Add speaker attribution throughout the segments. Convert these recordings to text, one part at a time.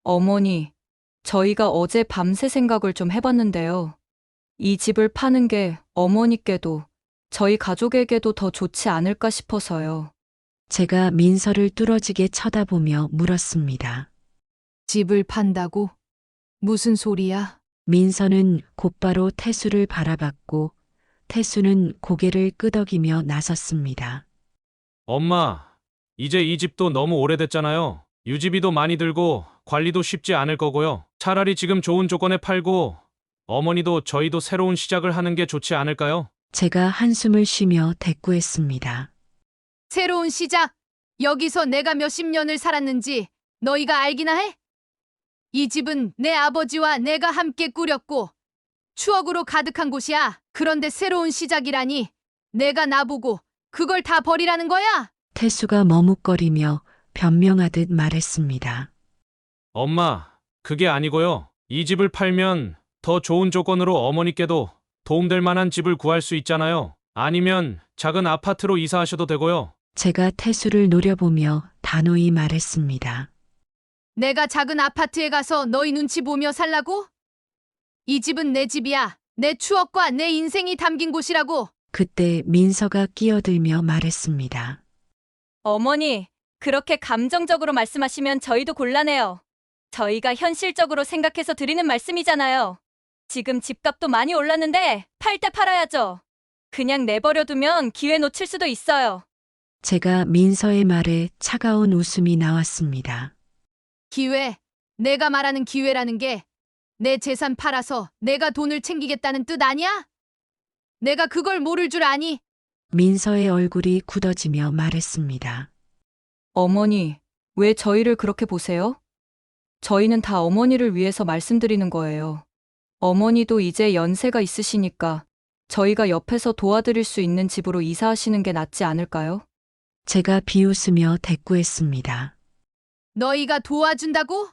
Speaker 1: 어머니, 저희가 어제 밤새 생각을 좀 해봤는데요. 이 집을 파는 게 어머니께도 저희 가족에게도 더 좋지 않을까 싶어서요.
Speaker 2: 제가 민서를 뚫어지게 쳐다보며 물었습니다.
Speaker 3: 집을 판다고? 무슨 소리야?
Speaker 2: 민서는 곧바로 태수를 바라봤고 태수는 고개를 끄덕이며 나섰습니다.
Speaker 4: 엄마, 이제 이 집도 너무 오래됐잖아요. 유지비도 많이 들고 관리도 쉽지 않을 거고요. 차라리 지금 좋은 조건에 팔고 어머니도 저희도 새로운 시작을 하는 게 좋지 않을까요?
Speaker 2: 제가 한숨을 쉬며 대꾸했습니다.
Speaker 3: 새로운 시작! 여기서 내가 몇십 년을 살았는지 너희가 알기나 해? 이 집은 내 아버지와 내가 함께 꾸렸고 추억으로 가득한 곳이야. 그런데 새로운 시작이라니 내가 나보고 그걸 다 버리라는 거야?
Speaker 2: 태수가 머뭇거리며 변명하듯 말했습니다.
Speaker 4: 엄마, 그게 아니고요. 이 집을 팔면 더 좋은 조건으로 어머니께도 도움될 만한 집을 구할 수 있잖아요. 아니면 작은 아파트로 이사하셔도 되고요.
Speaker 2: 제가 태수를 노려보며 단호히 말했습니다.
Speaker 3: 내가 작은 아파트에 가서 너희 눈치 보며 살라고? 이 집은 내 집이야. 내 추억과 내 인생이 담긴 곳이라고.
Speaker 2: 그때 민서가 끼어들며 말했습니다.
Speaker 1: 어머니, 그렇게 감정적으로 말씀하시면 저희도 곤란해요. 저희가 현실적으로 생각해서 드리는 말씀이잖아요. 지금 집값도 많이 올랐는데 팔 때 팔아야죠. 그냥 내버려두면 기회 놓칠 수도 있어요.
Speaker 2: 제가 민서의 말에 차가운 웃음이 나왔습니다.
Speaker 3: 기회. 내가 말하는 기회라는 게 내 재산 팔아서 내가 돈을 챙기겠다는 뜻 아니야? 내가 그걸 모를 줄 아니?
Speaker 2: 민서의 얼굴이 굳어지며 말했습니다.
Speaker 1: 어머니, 왜 저희를 그렇게 보세요? 저희는 다 어머니를 위해서 말씀드리는 거예요. 어머니도 이제 연세가 있으시니까 저희가 옆에서 도와드릴 수 있는 집으로 이사하시는 게 낫지 않을까요?
Speaker 2: 제가 비웃으며 대꾸했습니다.
Speaker 3: 너희가 도와준다고?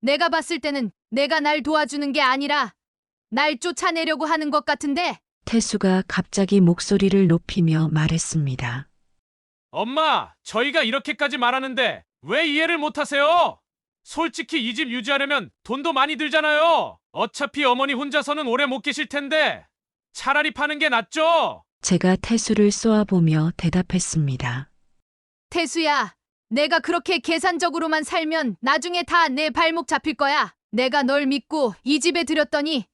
Speaker 3: 내가 봤을 때는 내가 날 도와주는 게 아니라 날 쫓아내려고 하는 것 같은데.
Speaker 2: 태수가 갑자기 목소리를 높이며 말했습니다.
Speaker 4: 엄마, 저희가 이렇게까지 말하는데 왜 이해를 못하세요? 솔직히 이 집 유지하려면 돈도 많이 들잖아요. 어차피 어머니 혼자서는 오래 못 계실 텐데 차라리 파는 게 낫죠?
Speaker 2: 제가 태수를 쏘아보며 대답했습니다.
Speaker 3: 태수야, 내가 그렇게 계산적으로만 살면 나중에 다 내 발목 잡힐 거야. 내가 널 믿고 이 집에 들였더니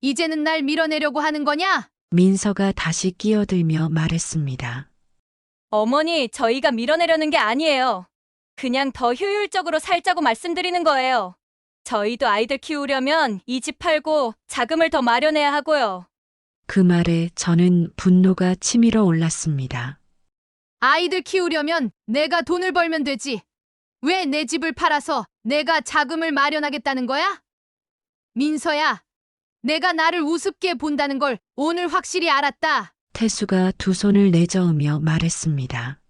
Speaker 3: 이제는 날 밀어내려고 하는 거냐?
Speaker 2: 민서가 다시 끼어들며 말했습니다.
Speaker 1: 어머니, 저희가 밀어내려는 게 아니에요. 그냥 더 효율적으로 살자고 말씀드리는 거예요. 저희도 아이들 키우려면 이 집 팔고 자금을 더 마련해야 하고요.
Speaker 2: 그 말에 저는 분노가 치밀어 올랐습니다.
Speaker 3: 아이들 키우려면 내가 돈을 벌면 되지. 왜 내 집을 팔아서 내가 자금을 마련하겠다는 거야? 민서야, 내가 나를 우습게 본다는 걸 오늘 확실히 알았다.
Speaker 2: 태수가 두 손을 내저으며 말했습니다.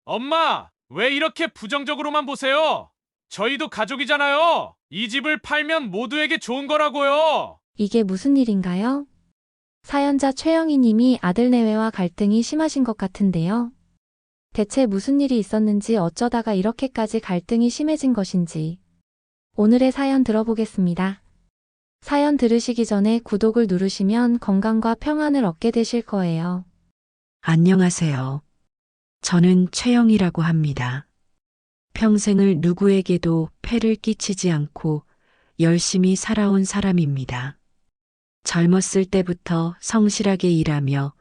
Speaker 4: 엄마, 왜 이렇게 부정적으로만 보세요? 저희도 가족이잖아요. 이 집을 팔면 모두에게 좋은 거라고요.
Speaker 5: 이게 무슨 일인가요? 사연자 최영희 님이 아들 내외와 갈등이 심하신 것 같은데요. 대체 무슨 일이 있었는지 어쩌다가 이렇게까지 갈등이 심해진 것인지. 오늘의 사연 들어보겠습니다. 사연 들으시기 전에 구독을 누르시면 건강과 평안을 얻게 되실 거예요.
Speaker 2: 안녕하세요. 저는 최영이라고 합니다. 평생을 누구에게도 폐를 끼치지 않고 열심히 살아온 사람입니다. 젊었을 때부터 성실하게 일하며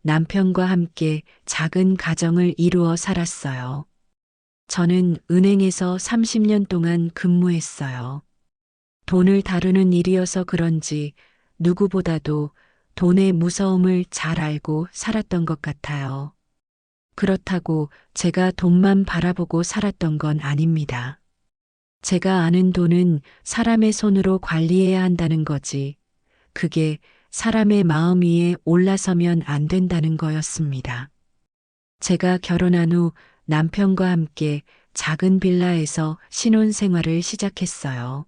Speaker 2: 남편과 함께 작은 가정을 이루어 살았어요. 저는 은행에서 30년 동안 근무했어요. 돈을 다루는 일이어서 그런지 누구보다도 돈의 무서움을 잘 알고 살았던 것 같아요. 그렇다고 제가 돈만 바라보고 살았던 건 아닙니다. 제가 아는 돈은 사람의 손으로 관리해야 한다는 거지. 그게 사람의 마음 위에 올라서면 안 된다는 거였습니다. 제가 결혼한 후 남편과 함께 작은 빌라에서 신혼생활을 시작했어요.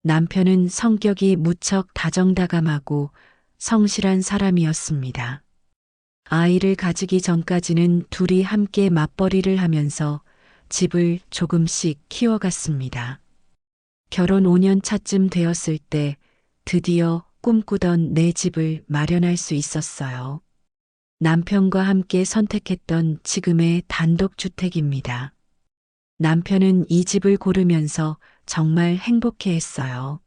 Speaker 2: 남편은 성격이 무척 다정다감하고 성실한 사람이었습니다. 아이를 가지기 전까지는 둘이 함께 맞벌이를 하면서 집을 조금씩 키워갔습니다. 결혼 5년 차쯤 되었을 때 드디어 꿈꾸던 내 집을 마련할 수 있었어요. 남편과 함께 선택했던 지금의 단독주택입니다. 남편은 이 집을 고르면서 정말 행복해 했어요.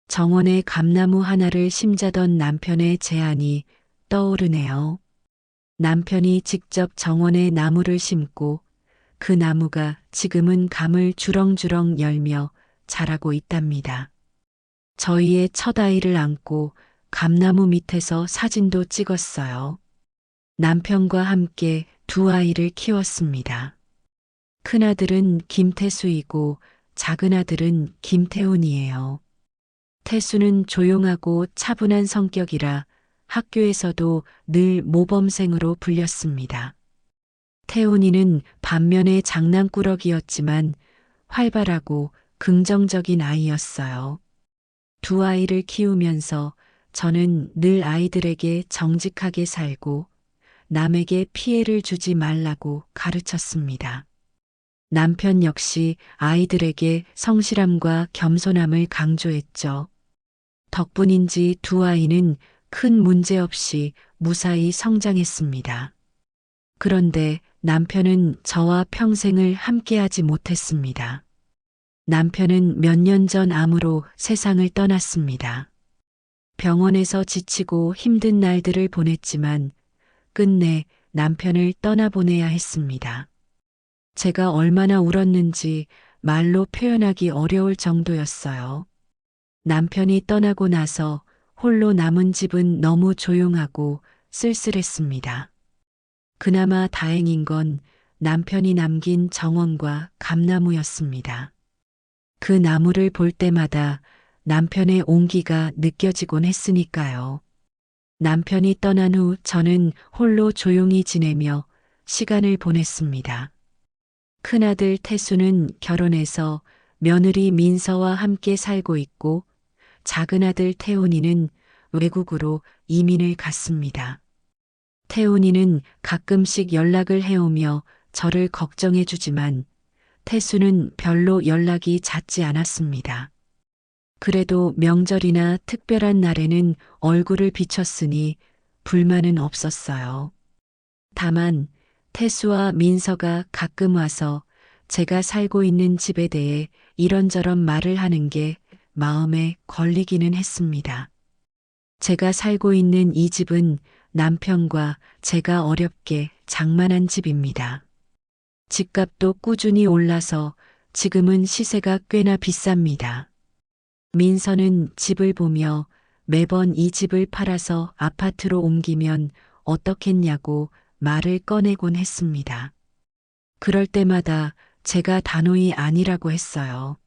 Speaker 2: 정원에 감나무 하나를 심자던 남편의 제안이 떠오르네요. 남편이 직접 정원에 나무를 심고 그 나무가 지금은 감을 주렁주렁 열며 자라고 있답니다. 저희의 첫 아이를 안고 감나무 밑에서 사진도 찍었어요. 남편과 함께 두 아이를 키웠습니다. 큰아들은 김태수이고 작은아들은 김태훈이에요. 태수는 조용하고 차분한 성격이라 학교에서도 늘 모범생으로 불렸습니다. 태훈이는 반면에 장난꾸러기였지만 활발하고 긍정적인 아이였어요. 두 아이를 키우면서 저는 늘 아이들에게 정직하게 살고 남에게 피해를 주지 말라고 가르쳤습니다. 남편 역시 아이들에게 성실함과 겸손함을 강조했죠. 덕분인지 두 아이는 큰 문제 없이 무사히 성장했습니다. 그런데 남편은 저와 평생을 함께하지 못했습니다. 남편은 몇 년 전 암으로 세상을 떠났습니다. 병원에서 지치고 힘든 날들을 보냈지만 끝내 남편을 떠나보내야 했습니다. 제가 얼마나 울었는지 말로 표현하기 어려울 정도였어요. 남편이 떠나고 나서 홀로 남은 집은 너무 조용하고 쓸쓸했습니다. 그나마 다행인 건 남편이 남긴 정원과 감나무였습니다. 그 나무를 볼 때마다 남편의 온기가 느껴지곤 했으니까요. 남편이 떠난 후 저는 홀로 조용히 지내며 시간을 보냈습니다. 큰아들 태수는 결혼해서 며느리 민서와 함께 살고 있고 작은아들 태훈이는 외국으로 이민을 갔습니다. 태훈이는 가끔씩 연락을 해오며 저를 걱정해 주지만 태수는 별로 연락이 잦지 않았습니다. 그래도 명절이나 특별한 날에는 얼굴을 비췄으니 불만은 없었어요. 다만 태수와 민서가 가끔 와서 제가 살고 있는 집에 대해 이런저런 말을 하는 게 마음에 걸리기는 했습니다. 제가 살고 있는 이 집은 남편과 제가 어렵게 장만한 집입니다. 집값도 꾸준히 올라서 지금은 시세가 꽤나 비쌉니다. 민서는 집을 보며 매번 이 집을 팔아서 아파트로 옮기면 어떻겠냐고 말을 꺼내곤 했습니다. 그럴 때마다 제가 단호히 아니라고 했어요.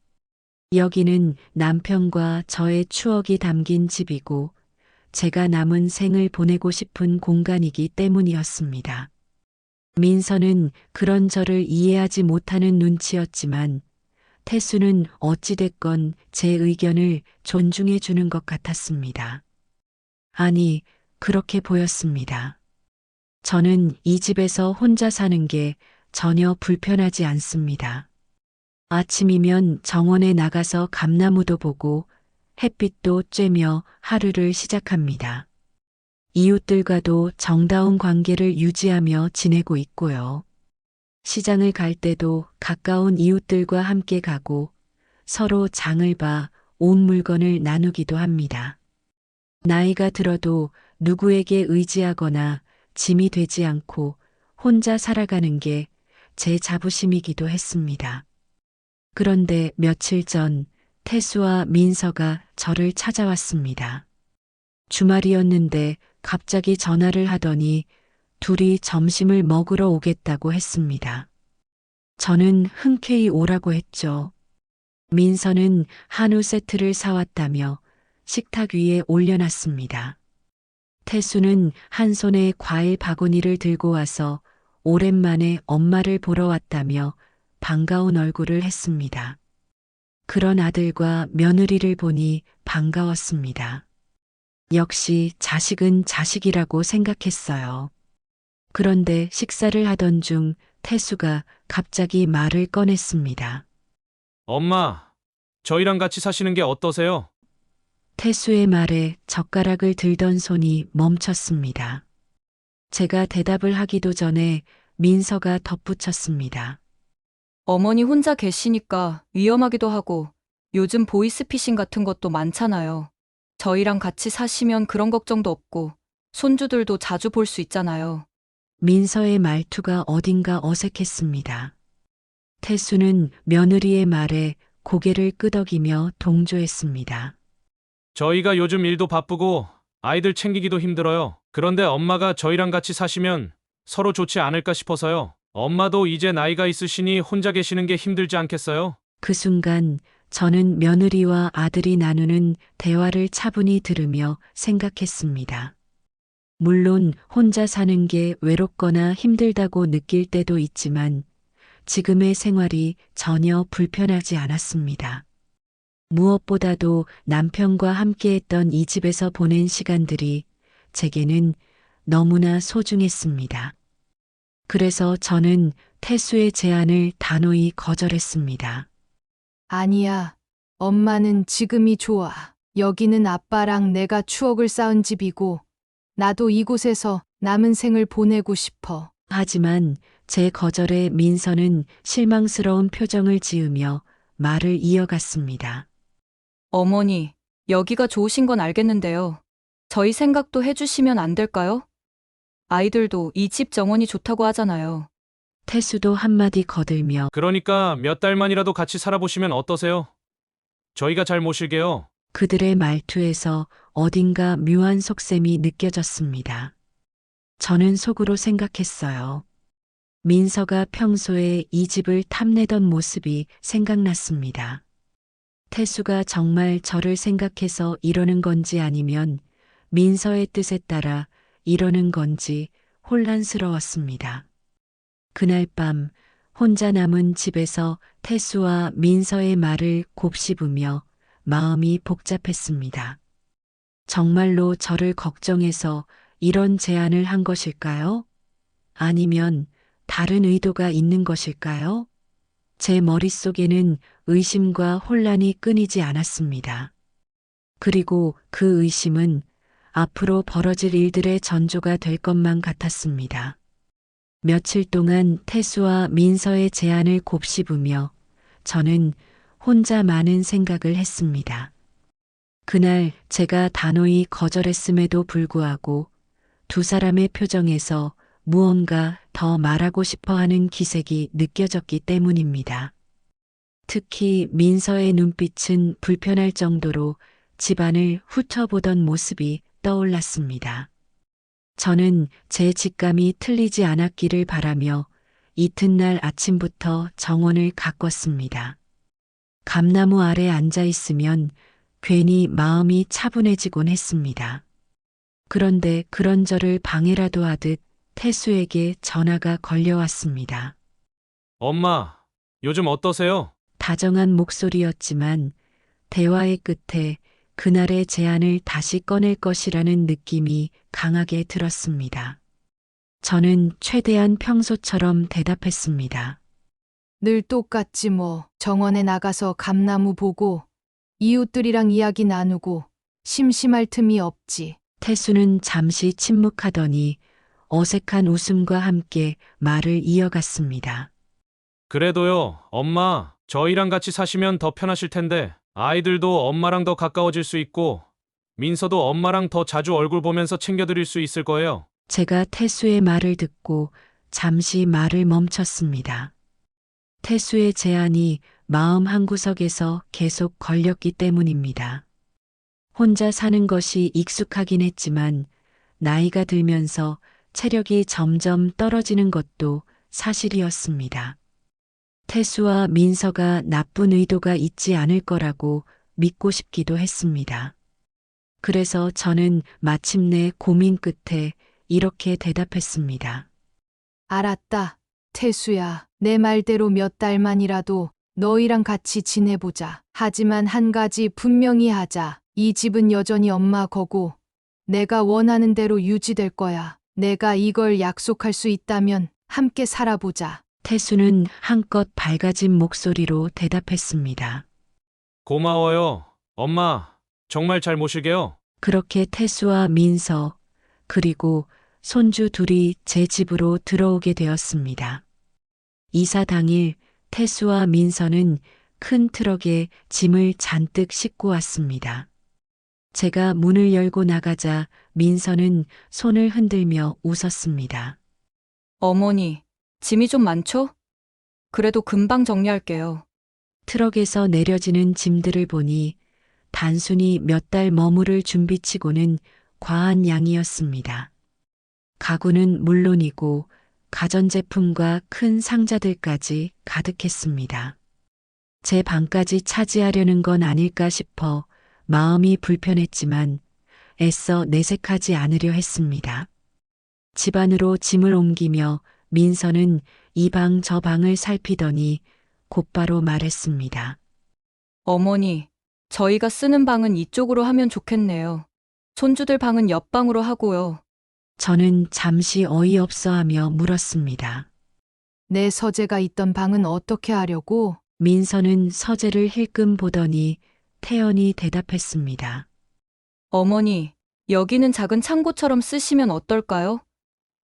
Speaker 2: 여기는 남편과 저의 추억이 담긴 집이고 제가 남은 생을 보내고 싶은 공간이기 때문이었습니다. 민서는 그런 저를 이해하지 못하는 눈치였지만 태수는 어찌됐건 제 의견을 존중해 주는 것 같았습니다. 아니, 그렇게 보였습니다. 저는 이 집에서 혼자 사는 게 전혀 불편하지 않습니다. 아침이면 정원에 나가서 감나무도 보고 햇빛도 쬐며 하루를 시작합니다. 이웃들과도 정다운 관계를 유지하며 지내고 있고요. 시장을 갈 때도 가까운 이웃들과 함께 가고 서로 장을 봐 온 물건을 나누기도 합니다. 나이가 들어도 누구에게 의지하거나 짐이 되지 않고 혼자 살아가는 게 제 자부심이기도 했습니다. 그런데 며칠 전 태수와 민서가 저를 찾아왔습니다. 주말이었는데 갑자기 전화를 하더니 둘이 점심을 먹으러 오겠다고 했습니다. 저는 흔쾌히 오라고 했죠. 민서는 한우 세트를 사왔다며 식탁 위에 올려놨습니다. 태수는 한 손에 과일 바구니를 들고 와서 오랜만에 엄마를 보러 왔다며 반가운 얼굴을 했습니다. 그런 아들과 며느리를 보니 반가웠습니다. 역시 자식은 자식이라고 생각했어요. 그런데 식사를 하던 중 태수가 갑자기 말을 꺼냈습니다.
Speaker 4: 엄마, 저희랑 같이 사시는 게 어떠세요?
Speaker 2: 태수의 말에 젓가락을 들던 손이 멈췄습니다. 제가 대답을 하기도 전에 민서가 덧붙였습니다.
Speaker 1: 어머니 혼자 계시니까 위험하기도 하고 요즘 보이스피싱 같은 것도 많잖아요. 저희랑 같이 사시면 그런 걱정도 없고 손주들도 자주 볼 수 있잖아요.
Speaker 2: 민서의 말투가 어딘가 어색했습니다. 태수는 며느리의 말에 고개를 끄덕이며 동조했습니다.
Speaker 4: 저희가 요즘 일도 바쁘고 아이들 챙기기도 힘들어요. 그런데 엄마가 저희랑 같이 사시면 서로 좋지 않을까 싶어서요. 엄마도 이제 나이가 있으시니 혼자 계시는 게 힘들지 않겠어요?
Speaker 2: 그 순간 저는 며느리와 아들이 나누는 대화를 차분히 들으며 생각했습니다. 물론 혼자 사는 게 외롭거나 힘들다고 느낄 때도 있지만 지금의 생활이 전혀 불편하지 않았습니다. 무엇보다도 남편과 함께했던 이 집에서 보낸 시간들이 제게는 너무나 소중했습니다. 그래서 저는 태수의 제안을 단호히 거절했습니다.
Speaker 3: 아니야. 엄마는 지금이 좋아. 여기는 아빠랑 내가 추억을 쌓은 집이고 나도 이곳에서 남은 생을 보내고 싶어.
Speaker 2: 하지만 제 거절에 민서는 실망스러운 표정을 지으며 말을 이어갔습니다.
Speaker 1: 어머니, 여기가 좋으신 건 알겠는데요. 저희 생각도 해주시면 안 될까요? 아이들도 이 집 정원이 좋다고 하잖아요.
Speaker 2: 태수도 한마디 거들며
Speaker 4: 그러니까 몇 달만이라도 같이 살아보시면 어떠세요? 저희가 잘 모실게요.
Speaker 2: 그들의 말투에서 어딘가 묘한 속셈이 느껴졌습니다. 저는 속으로 생각했어요. 민서가 평소에 이 집을 탐내던 모습이 생각났습니다. 태수가 정말 저를 생각해서 이러는 건지 아니면 민서의 뜻에 따라 이러는 건지 혼란스러웠습니다. 그날 밤 혼자 남은 집에서 태수와 민서의 말을 곱씹으며 마음이 복잡했습니다. 정말로 저를 걱정해서 이런 제안을 한 것일까요? 아니면 다른 의도가 있는 것일까요? 제 머릿속에는 의심과 혼란이 끊이지 않았습니다. 그리고 그 의심은 앞으로 벌어질 일들의 전조가 될 것만 같았습니다. 며칠 동안 태수와 민서의 제안을 곱씹으며 저는 혼자 많은 생각을 했습니다. 그날 제가 단호히 거절했음에도 불구하고 두 사람의 표정에서 무언가 더 말하고 싶어 하는 기색이 느껴졌기 때문입니다. 특히 민서의 눈빛은 불편할 정도로 집안을 훑어보던 모습이 떠올랐습니다. 저는 제 직감이 틀리지 않았기를 바라며 이튿날 아침부터 정원을 가꿨습니다. 감나무 아래 앉아 있으면 괜히 마음이 차분해지곤 했습니다. 그런데 그런 저를 방해라도 하듯 태수에게 전화가 걸려왔습니다.
Speaker 4: 엄마, 요즘 어떠세요?
Speaker 2: 다정한 목소리였지만 대화의 끝에 그날의 제안을 다시 꺼낼 것이라는 느낌이 강하게 들었습니다. 저는 최대한 평소처럼 대답했습니다.
Speaker 3: 늘 똑같지 뭐. 정원에 나가서 감나무 보고 이웃들이랑 이야기 나누고 심심할 틈이 없지.
Speaker 2: 태수는 잠시 침묵하더니 어색한 웃음과 함께 말을 이어갔습니다.
Speaker 4: 그래도요, 엄마, 저희랑 같이 사시면 더 편하실 텐데 아이들도 엄마랑 더 가까워질 수 있고 민서도 엄마랑 더 자주 얼굴 보면서 챙겨드릴 수 있을 거예요.
Speaker 2: 제가 태수의 말을 듣고 잠시 말을 멈췄습니다. 태수의 제안이 마음 한구석에서 계속 걸렸기 때문입니다. 혼자 사는 것이 익숙하긴 했지만 나이가 들면서 체력이 점점 떨어지는 것도 사실이었습니다. 태수와 민서가 나쁜 의도가 있지 않을 거라고 믿고 싶기도 했습니다. 그래서 저는 마침내 고민 끝에 이렇게 대답했습니다.
Speaker 3: 알았다. 태수야, 내 말대로 몇 달만이라도 너희랑 같이 지내보자. 하지만 한 가지 분명히 하자. 이 집은 여전히 엄마 거고 내가 원하는 대로 유지될 거야. 내가 이걸 약속할 수 있다면 함께 살아보자.
Speaker 2: 태수는 한껏 밝아진 목소리로 대답했습니다.
Speaker 4: 고마워요. 엄마, 정말 잘 모실게요.
Speaker 2: 그렇게 태수와 민서, 그리고 손주 둘이 제 집으로 들어오게 되었습니다. 이사 당일 태수와 민서는 큰 트럭에 짐을 잔뜩 싣고 왔습니다. 제가 문을 열고 나가자 민서는 손을 흔들며 웃었습니다.
Speaker 1: 어머니, 짐이 좀 많죠? 그래도 금방 정리할게요.
Speaker 2: 트럭에서 내려지는 짐들을 보니 단순히 몇 달 머무를 준비치고는 과한 양이었습니다. 가구는 물론이고 가전제품과 큰 상자들까지 가득했습니다. 제 방까지 차지하려는 건 아닐까 싶어 마음이 불편했지만 애써 내색하지 않으려 했습니다. 집 안으로 짐을 옮기며 민서는 이 방 저 방을 살피더니 곧바로 말했습니다.
Speaker 1: 어머니, 저희가 쓰는 방은 이쪽으로 하면 좋겠네요. 손주들 방은 옆방으로 하고요.
Speaker 2: 저는 잠시 어이없어 하며 물었습니다.
Speaker 3: 내 서재가 있던 방은 어떻게 하려고?
Speaker 2: 민서는 서재를 힐끔 보더니 태연히 대답했습니다.
Speaker 1: 어머니, 여기는 작은 창고처럼 쓰시면 어떨까요?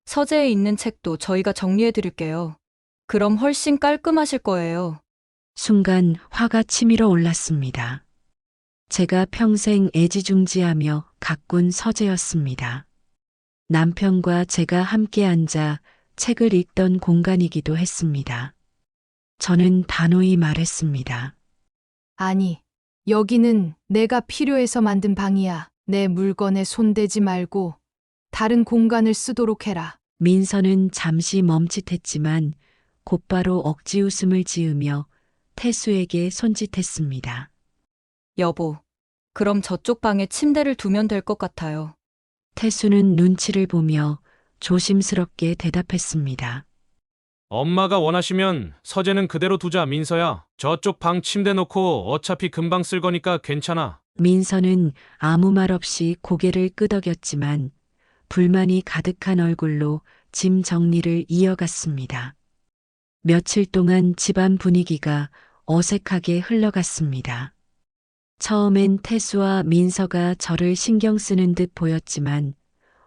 Speaker 1: 서재에 있는 책도 저희가 정리해 드릴게요. 그럼 훨씬 깔끔하실 거예요.
Speaker 2: 순간 화가 치밀어 올랐습니다. 제가 평생 애지중지하며 가꾼 서재였습니다. 남편과 제가 함께 앉아 책을 읽던 공간이기도 했습니다. 저는 단호히 말했습니다.
Speaker 3: 아니, 여기는 내가 필요해서 만든 방이야. 내 물건에 손대지 말고 다른 공간을 쓰도록 해라.
Speaker 2: 민서는 잠시 멈칫했지만 곧바로 억지 웃음을 지으며 태수에게 손짓했습니다.
Speaker 1: 여보, 그럼 저쪽 방에 침대를 두면 될 것 같아요.
Speaker 2: 태수는 눈치를 보며 조심스럽게 대답했습니다.
Speaker 4: 엄마가 원하시면 서재는 그대로 두자, 민서야. 저쪽 방 침대 놓고 어차피 금방 쓸 거니까 괜찮아.
Speaker 2: 민서는 아무 말 없이 고개를 끄덕였지만 불만이 가득한 얼굴로 짐 정리를 이어갔습니다. 며칠 동안 집안 분위기가 어색하게 흘러갔습니다. 처음엔 태수와 민서가 저를 신경 쓰는 듯 보였지만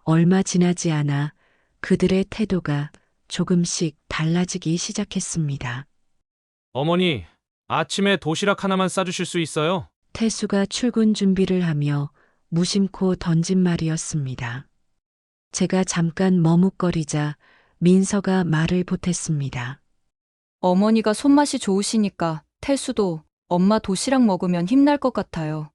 Speaker 2: 얼마 지나지 않아 그들의 태도가 조금씩 달라지기 시작했습니다.
Speaker 4: 어머니, 아침에 도시락 하나만 싸주실 수 있어요?
Speaker 2: 태수가 출근 준비를 하며 무심코 던진 말이었습니다. 제가 잠깐 머뭇거리자 민서가 말을 보탰습니다.
Speaker 1: 어머니가 손맛이 좋으시니까 태수도 엄마 도시락 먹으면 힘날 것 같아요.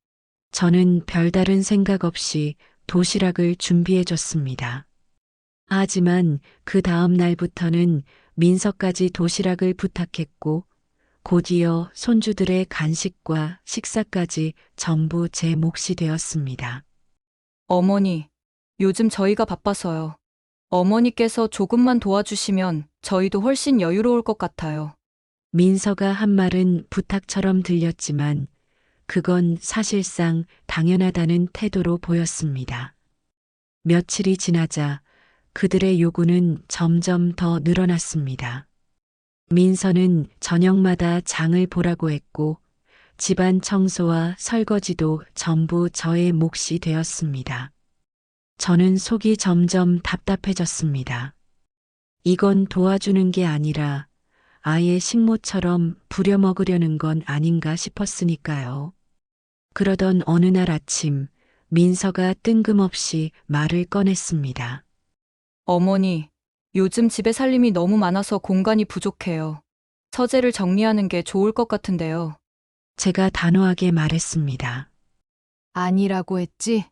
Speaker 2: 저는 별다른 생각 없이 도시락을 준비해줬습니다. 하지만 그 다음 날부터는 민서까지 도시락을 부탁했고 곧이어 손주들의 간식과 식사까지 전부 제 몫이 되었습니다.
Speaker 1: 어머니, 요즘 저희가 바빠서요. 어머니께서 조금만 도와주시면 저희도 훨씬 여유로울 것 같아요.
Speaker 2: 민서가 한 말은 부탁처럼 들렸지만 그건 사실상 당연하다는 태도로 보였습니다. 며칠이 지나자 그들의 요구는 점점 더 늘어났습니다. 민서는 저녁마다 장을 보라고 했고 집안 청소와 설거지도 전부 저의 몫이 되었습니다. 저는 속이 점점 답답해졌습니다. 이건 도와주는 게 아니라 아예 식모처럼 부려먹으려는 건 아닌가 싶었으니까요. 그러던 어느 날 아침 민서가 뜬금없이 말을 꺼냈습니다.
Speaker 1: 어머니, 요즘 집에 살림이 너무 많아서 공간이 부족해요. 서재를 정리하는 게 좋을 것 같은데요.
Speaker 2: 제가 단호하게 말했습니다.
Speaker 3: 아니라고 했지?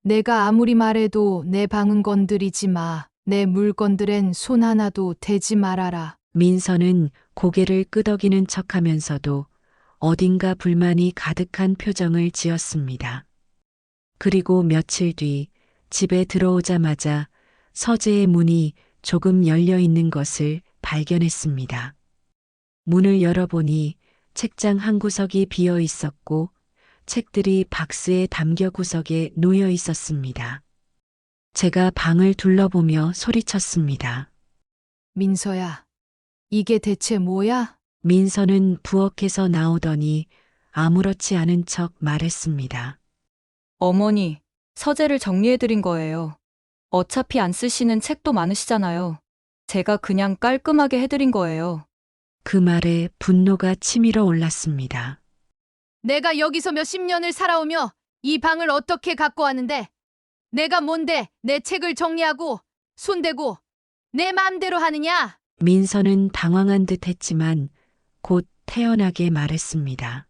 Speaker 3: 내가 아무리 말해도 내 방은 건드리지 마. 내 물건들엔 손 하나도 대지 말아라.
Speaker 2: 민서는 고개를 끄덕이는 척하면서도 어딘가 불만이 가득한 표정을 지었습니다. 그리고 며칠 뒤 집에 들어오자마자 서재의 문이 조금 열려 있는 것을 발견했습니다. 문을 열어보니 책장 한 구석이 비어 있었고 책들이 박스에 담겨 구석에 놓여 있었습니다. 제가 방을 둘러보며 소리쳤습니다.
Speaker 3: 민서야, 이게 대체 뭐야?
Speaker 2: 민서는 부엌에서 나오더니 아무렇지 않은 척 말했습니다.
Speaker 1: 어머니, 서재를 정리해드린 거예요. 어차피 안 쓰시는 책도 많으시잖아요. 제가 그냥 깔끔하게 해드린 거예요.
Speaker 2: 그 말에 분노가 치밀어 올랐습니다.
Speaker 3: 내가 여기서 몇십 년을 살아오며 이 방을 어떻게 갖고 왔는데 내가 뭔데 내 책을 정리하고 손대고 내 마음대로 하느냐?
Speaker 2: 민서는 당황한 듯 했지만 곧 태연하게 말했습니다.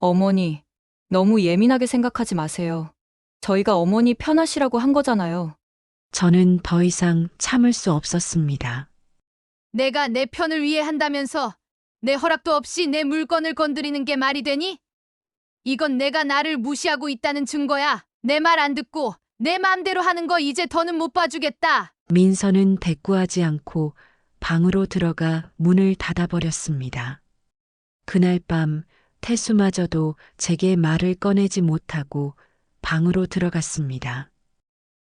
Speaker 1: 어머니, 너무 예민하게 생각하지 마세요. 저희가 어머니 편하시라고 한 거잖아요.
Speaker 2: 저는 더 이상 참을 수 없었습니다.
Speaker 3: 내가 내 편을 위해 한다면서 내 허락도 없이 내 물건을 건드리는 게 말이 되니? 이건 내가 나를 무시하고 있다는 증거야. 내 말 안 듣고 내 마음대로 하는 거 이제 더는 못 봐주겠다.
Speaker 2: 민서는 대꾸하지 않고 방으로 들어가 문을 닫아버렸습니다. 그날 밤 태수마저도 제게 말을 꺼내지 못하고 방으로 들어갔습니다.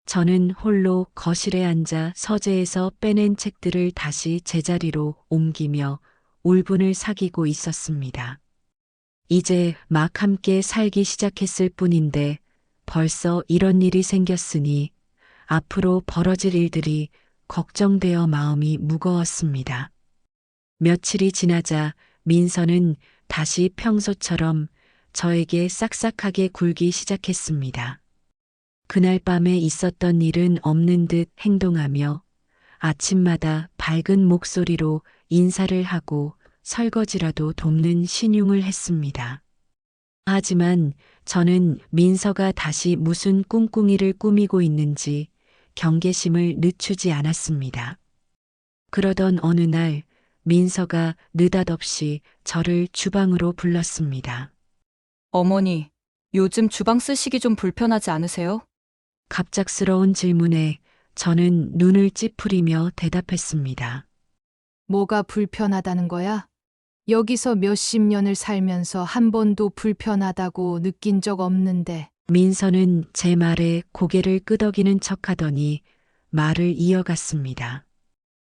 Speaker 2: 저는 홀로 거실에 앉아 서재에서 빼낸 책들을 다시 제자리로 옮기며 울분을 사귀고 있었습니다. 이제 막 함께 살기 시작했을 뿐인데 벌써 이런 일이 생겼으니 앞으로 벌어질 일들이 걱정되어 마음이 무거웠습니다. 며칠이 지나자 민서는 다시 평소처럼 저에게 싹싹하게 굴기 시작했습니다. 그날 밤에 있었던 일은 없는 듯 행동하며 아침마다 밝은 목소리로 인사를 하고 설거지라도 돕는 신용을 했습니다. 하지만 저는 민서가 다시 무슨 꿍꿍이를 꾸미고 있는지 경계심을 늦추지 않았습니다. 그러던 어느 날 민서가 느닷없이 저를 주방으로 불렀습니다.
Speaker 1: 어머니, 요즘 주방 쓰시기 좀 불편하지 않으세요?
Speaker 2: 갑작스러운 질문에 저는 눈을 찌푸리며 대답했습니다.
Speaker 3: 뭐가 불편하다는 거야? 여기서 몇십 년을 살면서 한 번도 불편하다고 느낀 적 없는데.
Speaker 2: 민서는 제 말에 고개를 끄덕이는 척하더니 말을 이어갔습니다.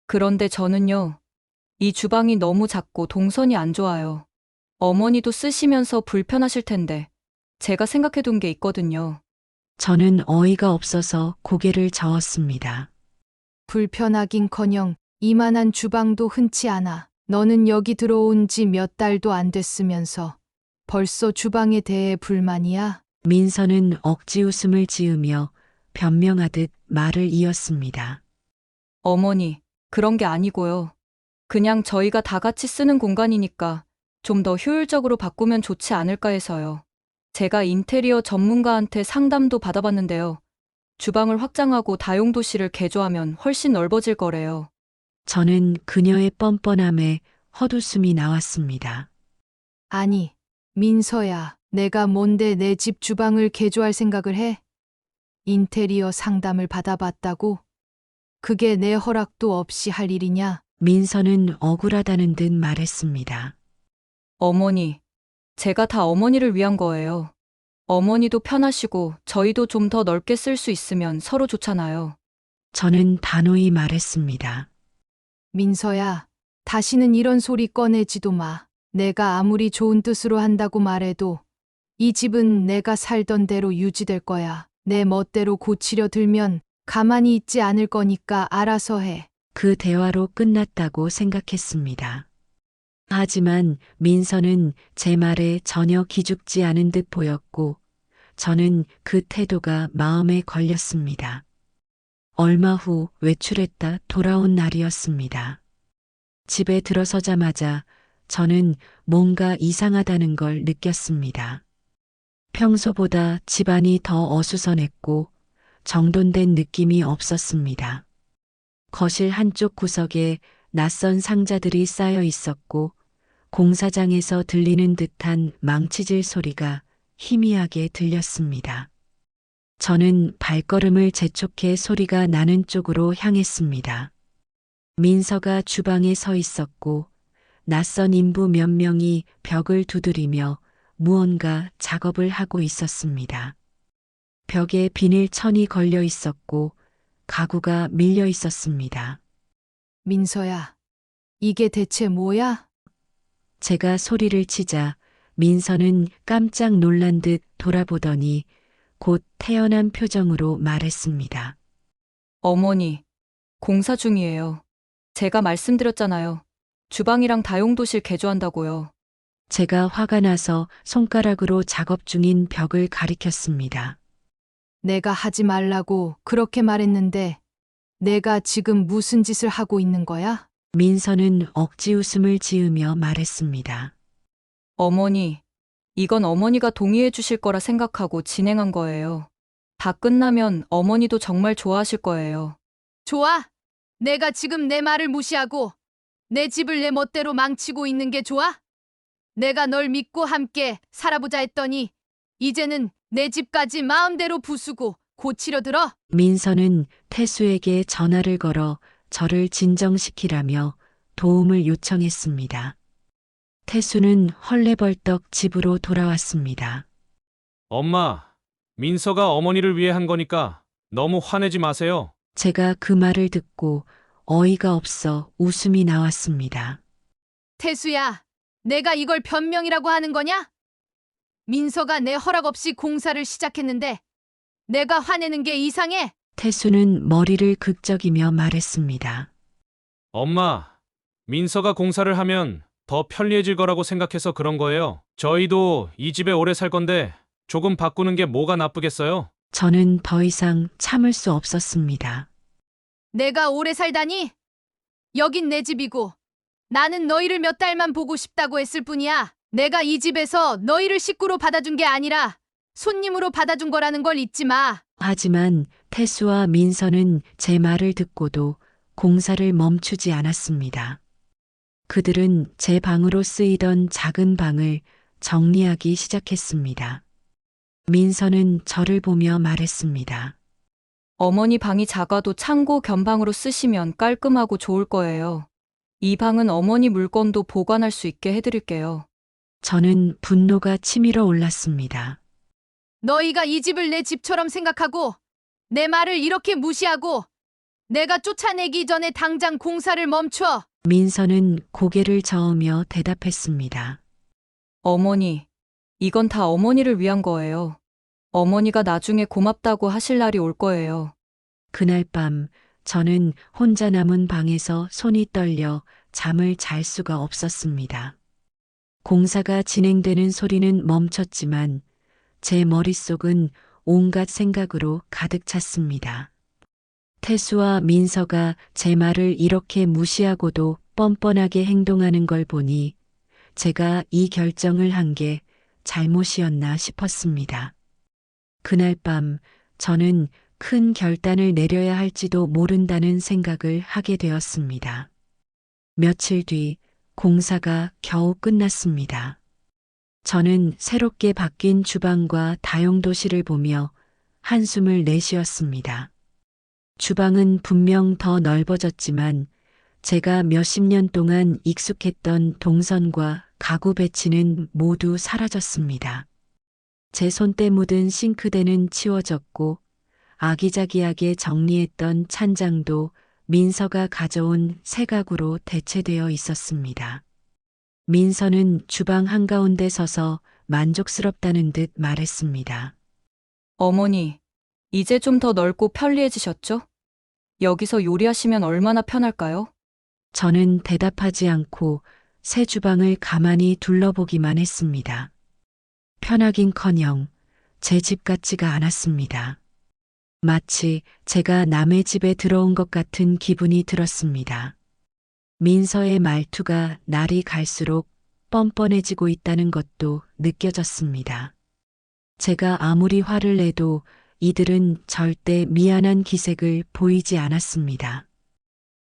Speaker 1: 그런데 저는요, 이 주방이 너무 작고 동선이 안 좋아요. 어머니도 쓰시면서 불편하실 텐데, 제가 생각해둔 게 있거든요.
Speaker 2: 저는 어이가 없어서 고개를 저었습니다.
Speaker 3: 불편하긴커녕 이만한 주방도 흔치 않아. 너는 여기 들어온 지 몇 달도 안 됐으면서 벌써 주방에 대해 불만이야?
Speaker 2: 민서는 억지 웃음을 지으며 변명하듯 말을 이었습니다.
Speaker 1: 어머니, 그런 게 아니고요. 그냥 저희가 다 같이 쓰는 공간이니까 좀 더 효율적으로 바꾸면 좋지 않을까 해서요. 제가 인테리어 전문가한테 상담도 받아봤는데요. 주방을 확장하고 다용도실을 개조하면 훨씬 넓어질 거래요.
Speaker 2: 저는 그녀의 뻔뻔함에 헛웃음이 나왔습니다.
Speaker 3: 아니, 민서야, 내가 뭔데 내 집 주방을 개조할 생각을 해? 인테리어 상담을 받아봤다고? 그게 내 허락도 없이 할 일이냐?
Speaker 2: 민서는 억울하다는 듯 말했습니다.
Speaker 1: 어머니, 제가 다 어머니를 위한 거예요. 어머니도 편하시고 저희도 좀 더 넓게 쓸 수 있으면 서로 좋잖아요.
Speaker 2: 저는 단호히 말했습니다.
Speaker 3: 민서야, 다시는 이런 소리 꺼내지도 마. 내가 아무리 좋은 뜻으로 한다고 말해도 이 집은 내가 살던 대로 유지될 거야. 내 멋대로 고치려 들면 가만히 있지 않을 거니까 알아서 해.
Speaker 2: 그 대화로 끝났다고 생각했습니다. 하지만 민서는 제 말에 전혀 기죽지 않은 듯 보였고 저는 그 태도가 마음에 걸렸습니다. 얼마 후 외출했다 돌아온 날이었습니다. 집에 들어서자마자 저는 뭔가 이상하다는 걸 느꼈습니다. 평소보다 집안이 더 어수선했고 정돈된 느낌이 없었습니다. 거실 한쪽 구석에 낯선 상자들이 쌓여 있었고 공사장에서 들리는 듯한 망치질 소리가 희미하게 들렸습니다. 저는 발걸음을 재촉해 소리가 나는 쪽으로 향했습니다. 민서가 주방에 서 있었고 낯선 인부 몇 명이 벽을 두드리며 무언가 작업을 하고 있었습니다. 벽에 비닐 천이 걸려 있었고 가구가 밀려 있었습니다.
Speaker 3: 민서야, 이게 대체 뭐야?
Speaker 2: 제가 소리를 치자 민서는 깜짝 놀란 듯 돌아보더니 곧 태연한 표정으로 말했습니다.
Speaker 1: 어머니, 공사 중이에요. 제가 말씀드렸잖아요. 주방이랑 다용도실 개조한다고요.
Speaker 2: 제가 화가 나서 손가락으로 작업 중인 벽을 가리켰습니다.
Speaker 3: 내가 하지 말라고 그렇게 말했는데 내가 지금 무슨 짓을 하고 있는 거야?
Speaker 2: 민서는 억지 웃음을 지으며 말했습니다.
Speaker 1: 어머니, 이건 어머니가 동의해 주실 거라 생각하고 진행한 거예요. 다 끝나면 어머니도 정말 좋아하실 거예요.
Speaker 3: 좋아. 내가 지금 내 말을 무시하고 내 집을 내 멋대로 망치고 있는 게 좋아? 내가 널 믿고 함께 살아보자 했더니 이제는 내 집까지 마음대로 부수고 고치려 들어?
Speaker 2: 민서는 태수에게 전화를 걸어 저를 진정시키라며 도움을 요청했습니다. 태수는 헐레벌떡 집으로 돌아왔습니다.
Speaker 4: 엄마, 민서가 어머니를 위해 한 거니까 너무 화내지 마세요.
Speaker 2: 제가 그 말을 듣고 어이가 없어 웃음이 나왔습니다.
Speaker 3: 태수야, 내가 이걸 변명이라고 하는 거냐? 민서가 내 허락 없이 공사를 시작했는데 내가 화내는 게 이상해?
Speaker 2: 태수는 머리를 극적이며 말했습니다.
Speaker 4: 엄마, 민서가 공사를 하면 더 편리해질 거라고 생각해서 그런 거예요. 저희도 이 집에 오래 살 건데 조금 바꾸는 게 뭐가 나쁘겠어요?
Speaker 2: 저는 더 이상 참을 수 없었습니다.
Speaker 3: 내가 오래 살다니? 여긴 내 집이고 나는 너희를 몇 달만 보고 싶다고 했을 뿐이야. 내가 이 집에서 너희를 식구로 받아준 게 아니라 손님으로 받아준 거라는 걸 잊지 마.
Speaker 2: 하지만 태수와 민서는 제 말을 듣고도 공사를 멈추지 않았습니다. 그들은 제 방으로 쓰이던 작은 방을 정리하기 시작했습니다. 민서는 저를 보며 말했습니다.
Speaker 1: 어머니 방이 작아도 창고 겸 방으로 쓰시면 깔끔하고 좋을 거예요. 이 방은 어머니 물건도 보관할 수 있게 해드릴게요.
Speaker 2: 저는 분노가 치밀어 올랐습니다.
Speaker 3: 너희가 이 집을 내 집처럼 생각하고 내 말을 이렇게 무시하고 내가 쫓아내기 전에 당장 공사를 멈춰.
Speaker 2: 민서는 고개를 저으며 대답했습니다.
Speaker 1: 어머니, 이건 다 어머니를 위한 거예요. 어머니가 나중에 고맙다고 하실 날이 올 거예요.
Speaker 2: 그날 밤 저는 혼자 남은 방에서 손이 떨려 잠을 잘 수가 없었습니다. 공사가 진행되는 소리는 멈췄지만 제 머릿속은 온갖 생각으로 가득 찼습니다. 태수와 민서가 제 말을 이렇게 무시하고도 뻔뻔하게 행동하는 걸 보니 제가 이 결정을 한 게 잘못이었나 싶었습니다. 그날 밤 저는 큰 결단을 내려야 할지도 모른다는 생각을 하게 되었습니다. 며칠 뒤 공사가 겨우 끝났습니다. 저는 새롭게 바뀐 주방과 다용도실을 보며 한숨을 내쉬었습니다. 주방은 분명 더 넓어졌지만 제가 몇십 년 동안 익숙했던 동선과 가구 배치는 모두 사라졌습니다. 제 손때 묻은 싱크대는 치워졌고 아기자기하게 정리했던 찬장도 민서가 가져온 새 가구로 대체되어 있었습니다. 민서는 주방 한가운데 서서 만족스럽다는 듯 말했습니다.
Speaker 1: 어머니, 이제 좀 더 넓고 편리해지셨죠? 여기서 요리하시면 얼마나 편할까요?
Speaker 2: 저는 대답하지 않고 새 주방을 가만히 둘러보기만 했습니다. 편하긴커녕 제 집 같지가 않았습니다. 마치 제가 남의 집에 들어온 것 같은 기분이 들었습니다. 민서의 말투가 날이 갈수록 뻔뻔해지고 있다는 것도 느껴졌습니다. 제가 아무리 화를 내도 이들은 절대 미안한 기색을 보이지 않았습니다.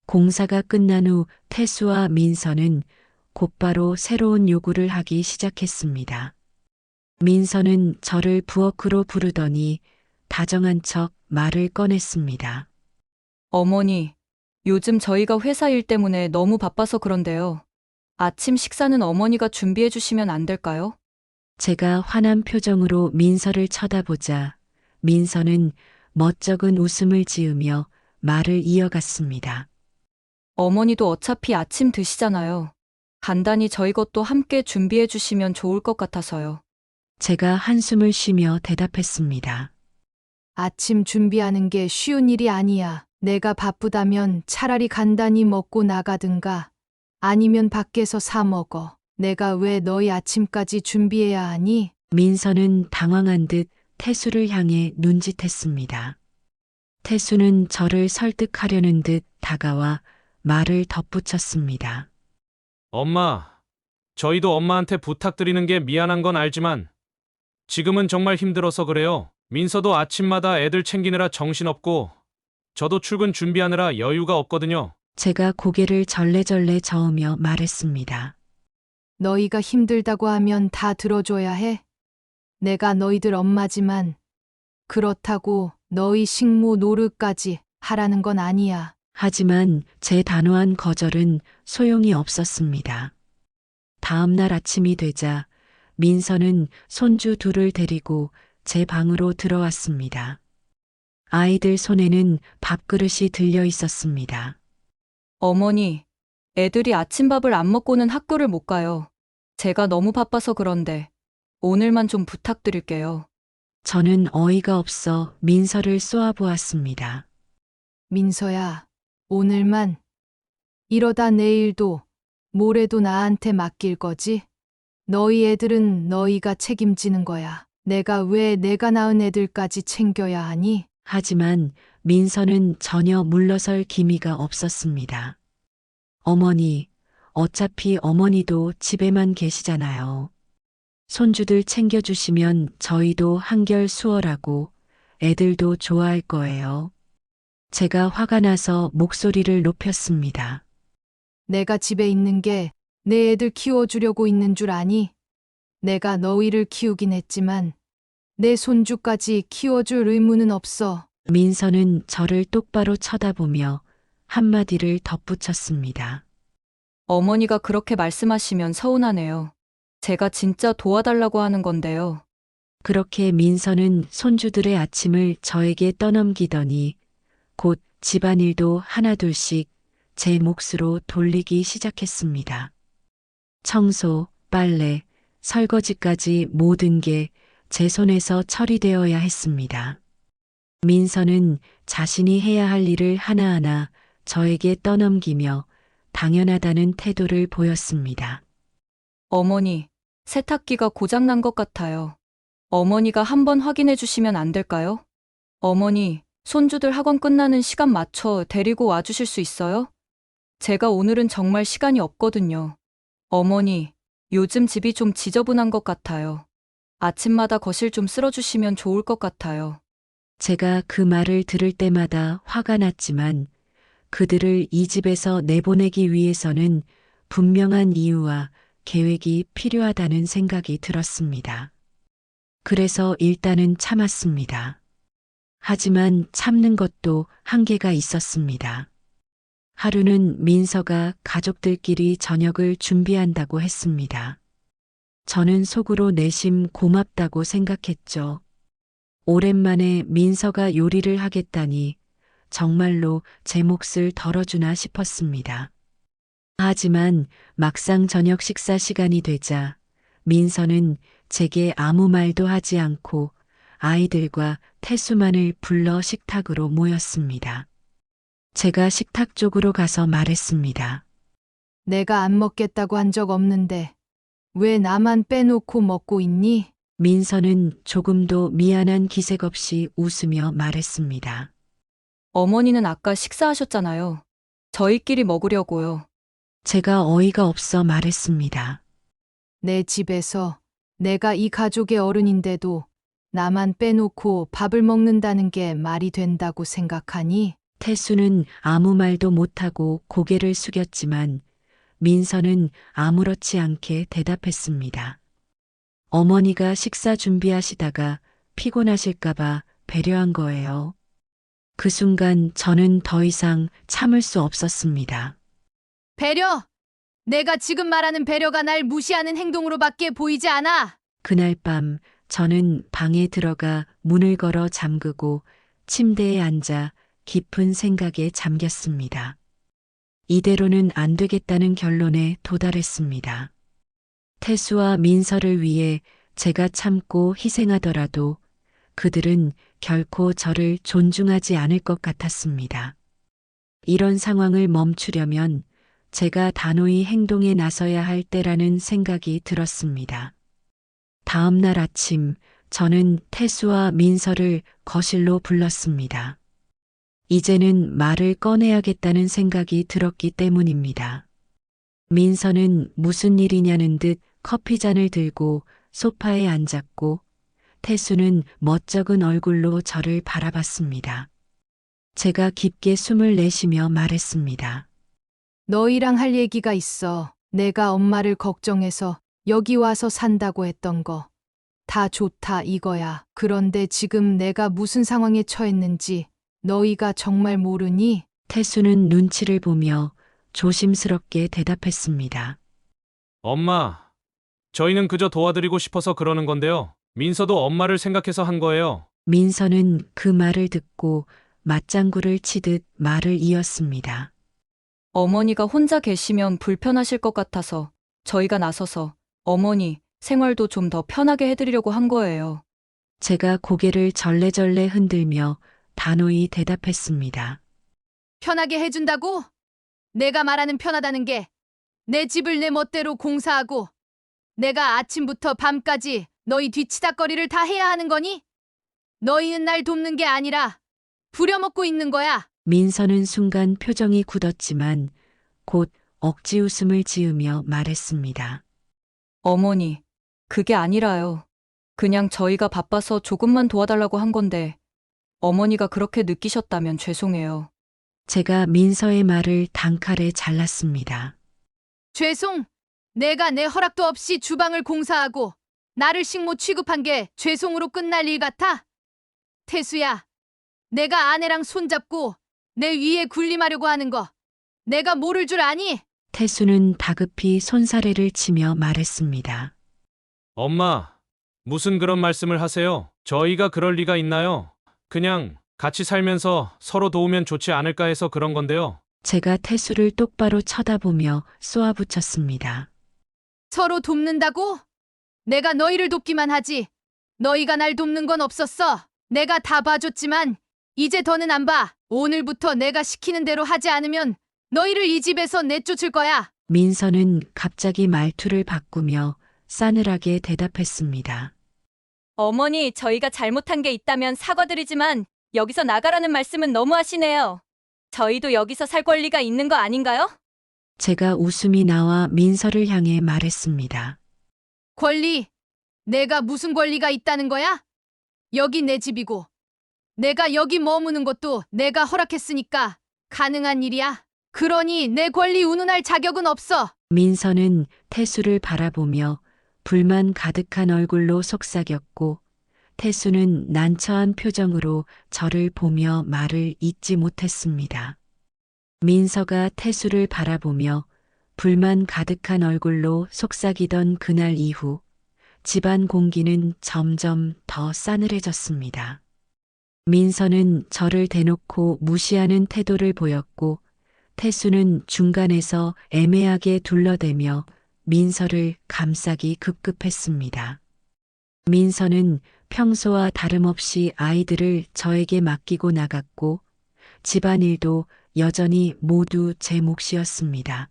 Speaker 2: 공사가 끝난 후 태수와 민서는 곧바로 새로운 요구를 하기 시작했습니다. 민서는 저를 부엌으로 부르더니 다정한 척 말을 꺼냈습니다.
Speaker 1: 어머니, 요즘 저희가 회사 일 때문에 너무 바빠서 그런데요. 아침 식사는 어머니가 준비해 주시면 안 될까요?
Speaker 2: 제가 화난 표정으로 민서를 쳐다보자 민서는 멋쩍은 웃음을 지으며 말을 이어갔습니다.
Speaker 1: 어머니도 어차피 아침 드시잖아요. 간단히 저희 것도 함께 준비해 주시면 좋을 것 같아서요.
Speaker 2: 제가 한숨을 쉬며 대답했습니다.
Speaker 3: 아침 준비하는 게 쉬운 일이 아니야. 내가 바쁘다면 차라리 간단히 먹고 나가든가 아니면 밖에서 사 먹어. 내가 왜 너희 아침까지 준비해야 하니?
Speaker 2: 민서는 당황한 듯 태수를 향해 눈짓했습니다. 태수는 저를 설득하려는 듯 다가와 말을 덧붙였습니다.
Speaker 4: 엄마, 저희도 엄마한테 부탁드리는 게 미안한 건 알지만 지금은 정말 힘들어서 그래요. 민서도 아침마다 애들 챙기느라 정신없고 저도 출근 준비하느라 여유가 없거든요.
Speaker 2: 제가 고개를 절레절레 저으며 말했습니다.
Speaker 3: 너희가 힘들다고 하면 다 들어줘야 해. 내가 너희들 엄마지만 그렇다고 너희 식모 노릇까지 하라는 건 아니야.
Speaker 2: 하지만 제 단호한 거절은 소용이 없었습니다. 다음 날 아침이 되자 민서는 손주 둘을 데리고 제 방으로 들어왔습니다. 아이들 손에는 밥그릇이 들려 있었습니다.
Speaker 1: 어머니, 애들이 아침밥을 안 먹고는 학교를 못 가요. 제가 너무 바빠서 그런데 오늘만 좀 부탁드릴게요.
Speaker 2: 저는 어이가 없어 민서를 쏘아보았습니다.
Speaker 3: 민서야, 오늘만. 이러다 내일도 모레도 나한테 맡길 거지? 너희 애들은 너희가 책임지는 거야. 내가 왜 내가 낳은 애들까지 챙겨야 하니?
Speaker 2: 하지만 민서는 전혀 물러설 기미가 없었습니다. 어머니, 어차피 어머니도 집에만 계시잖아요. 손주들 챙겨주시면 저희도 한결 수월하고 애들도 좋아할 거예요. 제가 화가 나서 목소리를 높였습니다.
Speaker 3: 내가 집에 있는 게 내 애들 키워주려고 있는 줄 아니? 내가 너희를 키우긴 했지만 내 손주까지 키워줄 의무는 없어.
Speaker 2: 민서는 저를 똑바로 쳐다보며 한마디를 덧붙였습니다.
Speaker 1: 어머니가 그렇게 말씀하시면 서운하네요. 제가 진짜 도와달라고 하는 건데요.
Speaker 2: 그렇게 민서는 손주들의 아침을 저에게 떠넘기더니 곧 집안일도 하나둘씩 제 몫으로 돌리기 시작했습니다. 청소, 빨래, 설거지까지 모든 게 제 손에서 처리되어야 했습니다. 민서는 자신이 해야 할 일을 하나하나 저에게 떠넘기며 당연하다는 태도를 보였습니다.
Speaker 1: 어머니, 세탁기가 고장난 것 같아요. 어머니가 한번 확인해 주시면 안 될까요? 어머니, 손주들 학원 끝나는 시간 맞춰 데리고 와주실 수 있어요? 제가 오늘은 정말 시간이 없거든요. 어머니, 요즘 집이 좀 지저분한 것 같아요. 아침마다 거실 좀 쓸어주시면 좋을 것 같아요.
Speaker 2: 제가 그 말을 들을 때마다 화가 났지만 그들을 이 집에서 내보내기 위해서는 분명한 이유와 계획이 필요하다는 생각이 들었습니다. 그래서 일단은 참았습니다. 하지만 참는 것도 한계가 있었습니다. 하루는 민서가 가족들끼리 저녁을 준비한다고 했습니다. 저는 속으로 내심 고맙다고 생각했죠. 오랜만에 민서가 요리를 하겠다니 정말로 제 몫을 덜어주나 싶었습니다. 하지만 막상 저녁 식사 시간이 되자 민서는 제게 아무 말도 하지 않고 아이들과 태수만을 불러 식탁으로 모였습니다. 제가 식탁 쪽으로 가서 말했습니다.
Speaker 3: 내가 안 먹겠다고 한 적 없는데 왜 나만 빼놓고 먹고 있니?
Speaker 2: 민서는 조금도 미안한 기색 없이 웃으며 말했습니다.
Speaker 1: 어머니는 아까 식사하셨잖아요. 저희끼리 먹으려고요.
Speaker 2: 제가 어이가 없어 말했습니다.
Speaker 3: 내 집에서 내가 이 가족의 어른인데도 나만 빼놓고 밥을 먹는다는 게 말이 된다고 생각하니?
Speaker 2: 태수는 아무 말도 못하고 고개를 숙였지만 민서는 아무렇지 않게 대답했습니다. 어머니가 식사 준비하시다가 피곤하실까봐 배려한 거예요. 그 순간 저는 더 이상 참을 수 없었습니다.
Speaker 3: 배려! 내가 지금 말하는 배려가 날 무시하는 행동으로밖에 보이지 않아!
Speaker 2: 그날 밤 저는 방에 들어가 문을 걸어 잠그고 침대에 앉아 깊은 생각에 잠겼습니다. 이대로는 안 되겠다는 결론에 도달했습니다. 태수와 민서를 위해 제가 참고 희생하더라도 그들은 결코 저를 존중하지 않을 것 같았습니다. 이런 상황을 멈추려면 제가 단호히 행동에 나서야 할 때라는 생각이 들었습니다. 다음 날 아침 저는 태수와 민서를 거실로 불렀습니다. 이제는 말을 꺼내야겠다는 생각이 들었기 때문입니다. 민서는 무슨 일이냐는 듯 커피잔을 들고 소파에 앉았고 태수는 멋쩍은 얼굴로 저를 바라봤습니다. 제가 깊게 숨을 내쉬며 말했습니다.
Speaker 3: 너희랑 할 얘기가 있어. 내가 엄마를 걱정해서 여기 와서 산다고 했던 거. 다 좋다 이거야. 그런데 지금 내가 무슨 상황에 처했는지 너희가 정말 모르니?
Speaker 2: 태수는 눈치를 보며 조심스럽게 대답했습니다.
Speaker 4: 엄마, 저희는 그저 도와드리고 싶어서 그러는 건데요. 민서도 엄마를 생각해서 한 거예요.
Speaker 2: 민서는 그 말을 듣고 맞장구를 치듯 말을 이었습니다.
Speaker 1: 어머니가 혼자 계시면 불편하실 것 같아서 저희가 나서서 어머니 생활도 좀 더 편하게 해드리려고 한 거예요.
Speaker 2: 제가 고개를 절레절레 흔들며 단호히 대답했습니다.
Speaker 3: 편하게 해준다고? 내가 말하는 편하다는 게 내 집을 내 멋대로 공사하고 내가 아침부터 밤까지 너희 뒤치다꺼리를 다 해야 하는 거니? 너희는 날 돕는 게 아니라 부려먹고 있는 거야.
Speaker 2: 민서는 순간 표정이 굳었지만 곧 억지 웃음을 지으며 말했습니다.
Speaker 1: 어머니, 그게 아니라요. 그냥 저희가 바빠서 조금만 도와달라고 한 건데 어머니가 그렇게 느끼셨다면 죄송해요.
Speaker 2: 제가 민서의 말을 단칼에 잘랐습니다.
Speaker 3: 죄송. 내가 내 허락도 없이 주방을 공사하고 나를 식모 취급한 게 죄송으로 끝날 일 같아? 태수야, 내가 아내랑 손잡고 내 위에 군림하려고 하는 거 내가 모를 줄 아니?
Speaker 2: 태수는 다급히 손사래를 치며 말했습니다.
Speaker 4: 엄마, 무슨 그런 말씀을 하세요? 저희가 그럴 리가 있나요? 그냥 같이 살면서 서로 도우면 좋지 않을까 해서 그런 건데요.
Speaker 2: 제가 태수를 똑바로 쳐다보며 쏘아붙였습니다.
Speaker 3: 서로 돕는다고? 내가 너희를 돕기만 하지. 너희가 날 돕는 건 없었어. 내가 다 봐줬지만 이제 더는 안 봐. 오늘부터 내가 시키는 대로 하지 않으면 너희를 이 집에서 내쫓을 거야.
Speaker 2: 민서는 갑자기 말투를 바꾸며 싸늘하게 대답했습니다.
Speaker 1: 어머니, 저희가 잘못한 게 있다면 사과드리지만 여기서 나가라는 말씀은 너무하시네요. 저희도 여기서 살 권리가 있는 거 아닌가요?
Speaker 2: 제가 웃음이 나와 민서를 향해 말했습니다.
Speaker 3: 권리? 내가 무슨 권리가 있다는 거야? 여기 내 집이고 내가 여기 머무는 것도 내가 허락했으니까 가능한 일이야. 그러니 내 권리 운운할 자격은 없어.
Speaker 2: 민서는 태수를 바라보며 불만 가득한 얼굴로 속삭였고 태수는 난처한 표정으로 저를 보며 말을 잇지 못했습니다. 민서가 태수를 바라보며 불만 가득한 얼굴로 속삭이던 그날 이후 집안 공기는 점점 더 싸늘해졌습니다. 민서는 저를 대놓고 무시하는 태도를 보였고 태수는 중간에서 애매하게 둘러대며 민서를 감싸기 급급했습니다. 민서는 평소와 다름없이 아이들을 저에게 맡기고 나갔고 집안일도 여전히 모두 제 몫이었습니다.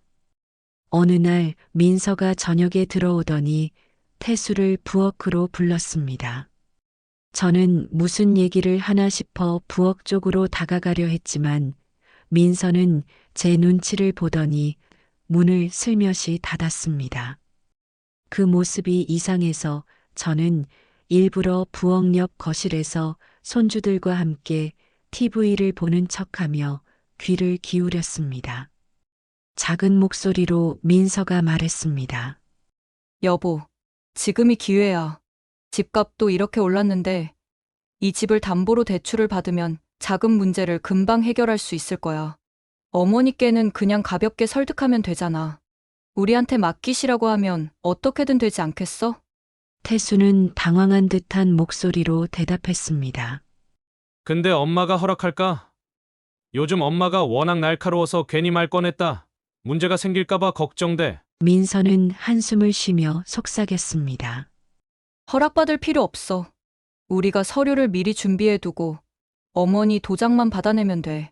Speaker 2: 어느 날 민서가 저녁에 들어오더니 태수를 부엌으로 불렀습니다. 저는 무슨 얘기를 하나 싶어 부엌 쪽으로 다가가려 했지만 민서는 제 눈치를 보더니 문을 슬며시 닫았습니다. 그 모습이 이상해서 저는 일부러 부엌 옆 거실에서 손주들과 함께 TV를 보는 척하며 귀를 기울였습니다. 작은 목소리로 민서가 말했습니다.
Speaker 1: 여보, 지금이 기회야. 집값도 이렇게 올랐는데 이 집을 담보로 대출을 받으면 자금 문제를 금방 해결할 수 있을 거야. 어머니께는 그냥 가볍게 설득하면 되잖아. 우리한테 맡기시라고 하면 어떻게든 되지 않겠어?
Speaker 2: 태수는 당황한 듯한 목소리로 대답했습니다.
Speaker 4: 근데 엄마가 허락할까? 요즘 엄마가 워낙 날카로워서 괜히 말 꺼냈다. 문제가 생길까봐 걱정돼.
Speaker 2: 민서는 한숨을 쉬며 속삭였습니다.
Speaker 1: 허락받을 필요 없어. 우리가 서류를 미리 준비해두고 어머니 도장만 받아내면 돼.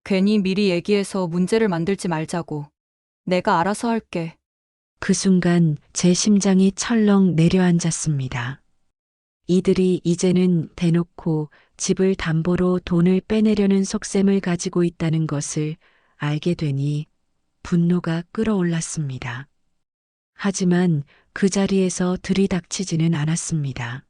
Speaker 1: 괜히 미리 얘기해서 문제를 만들지 말자고. 내가 알아서 할게.
Speaker 2: 그 순간 제 심장이 철렁 내려앉았습니다. 이들이 이제는 대놓고 집을 담보로 돈을 빼내려는 속셈을 가지고 있다는 것을 알게 되니 분노가 끓어올랐습니다. 하지만 그 자리에서 들이닥치지는 않았습니다.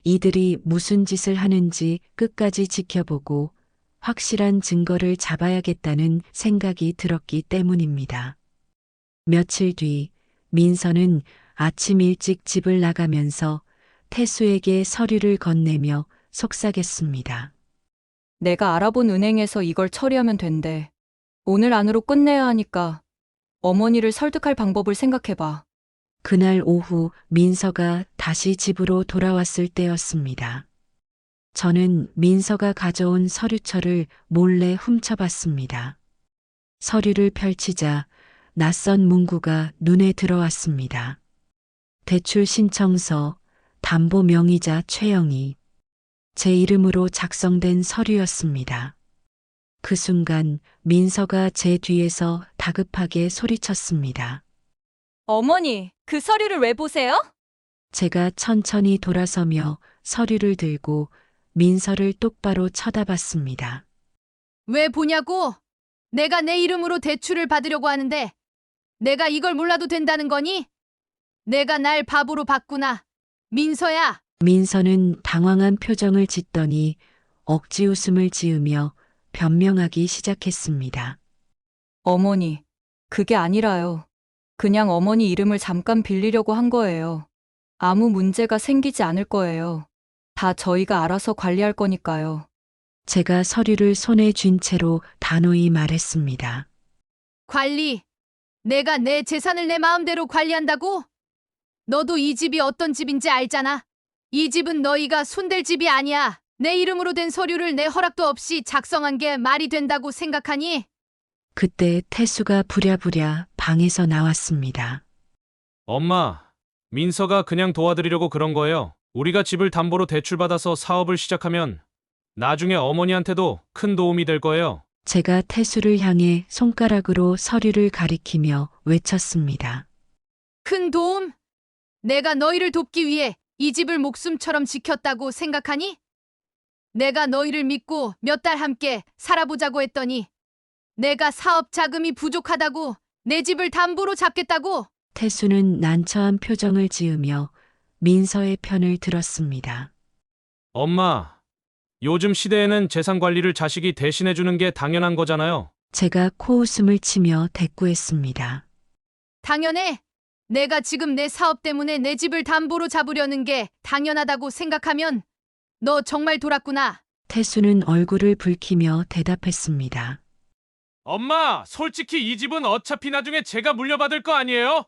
Speaker 2: 이들이 무슨 짓을 하는지 끝까지 지켜보고 확실한 증거를 잡아야겠다는 생각이 들었기 때문입니다. 며칠 뒤 민서는 아침 일찍 집을 나가면서 태수에게 서류를 건네며 속삭였습니다.
Speaker 1: 내가 알아본 은행에서 이걸 처리하면 된대. 오늘 안으로 끝내야 하니까 어머니를 설득할 방법을 생각해봐.
Speaker 2: 그날 오후 민서가 다시 집으로 돌아왔을 때였습니다. 저는 민서가 가져온 서류철을 몰래 훔쳐봤습니다. 서류를 펼치자 낯선 문구가 눈에 들어왔습니다. 대출 신청서, 담보 명의자 최영희. 제 이름으로 작성된 서류였습니다. 그 순간 민서가 제 뒤에서 다급하게 소리쳤습니다.
Speaker 1: 어머니, 그 서류를 왜 보세요?
Speaker 2: 제가 천천히 돌아서며 서류를 들고 민서를 똑바로 쳐다봤습니다.
Speaker 3: 왜 보냐고? 내가 내 이름으로 대출을 받으려고 하는데 내가 이걸 몰라도 된다는 거니? 내가 날 바보로 봤구나. 민서야.
Speaker 2: 민서는 당황한 표정을 짓더니 억지 웃음을 지으며 변명하기 시작했습니다.
Speaker 1: 어머니, 그게 아니라요. 그냥 어머니 이름을 잠깐 빌리려고 한 거예요. 아무 문제가 생기지 않을 거예요. 다 저희가 알아서 관리할 거니까요.
Speaker 2: 제가 서류를 손에 쥔 채로 단호히 말했습니다.
Speaker 3: 관리. 내가 내 재산을 내 마음대로 관리한다고? 너도 이 집이 어떤 집인지 알잖아. 이 집은 너희가 손댈 집이 아니야. 내 이름으로 된 서류를 내 허락도 없이 작성한 게 말이 된다고 생각하니?
Speaker 2: 그때 태수가 부랴부랴 방에서 나왔습니다.
Speaker 4: 엄마, 민서가 그냥 도와드리려고 그런 거예요. 우리가 집을 담보로 대출받아서 사업을 시작하면 나중에 어머니한테도 큰 도움이 될 거예요.
Speaker 2: 제가 태수를 향해 손가락으로 서류를 가리키며 외쳤습니다.
Speaker 3: 큰 도움? 내가 너희를 돕기 위해 이 집을 목숨처럼 지켰다고 생각하니? 내가 너희를 믿고 몇 달 함께 살아보자고 했더니 내가 사업 자금이 부족하다고 내 집을 담보로 잡겠다고?
Speaker 2: 태수는 난처한 표정을 지으며 민서의 편을 들었습니다.
Speaker 4: 엄마, 요즘 시대에는 재산 관리를 자식이 대신해주는 게 당연한 거잖아요.
Speaker 2: 제가 코웃음을 치며 대꾸했습니다.
Speaker 3: 당연해. 내가 지금 내 사업 때문에 내 집을 담보로 잡으려는 게 당연하다고 생각하면 너 정말 돌았구나.
Speaker 2: 태수는 얼굴을 붉히며 대답했습니다.
Speaker 4: 엄마, 솔직히 이 집은 어차피 나중에 제가 물려받을 거 아니에요?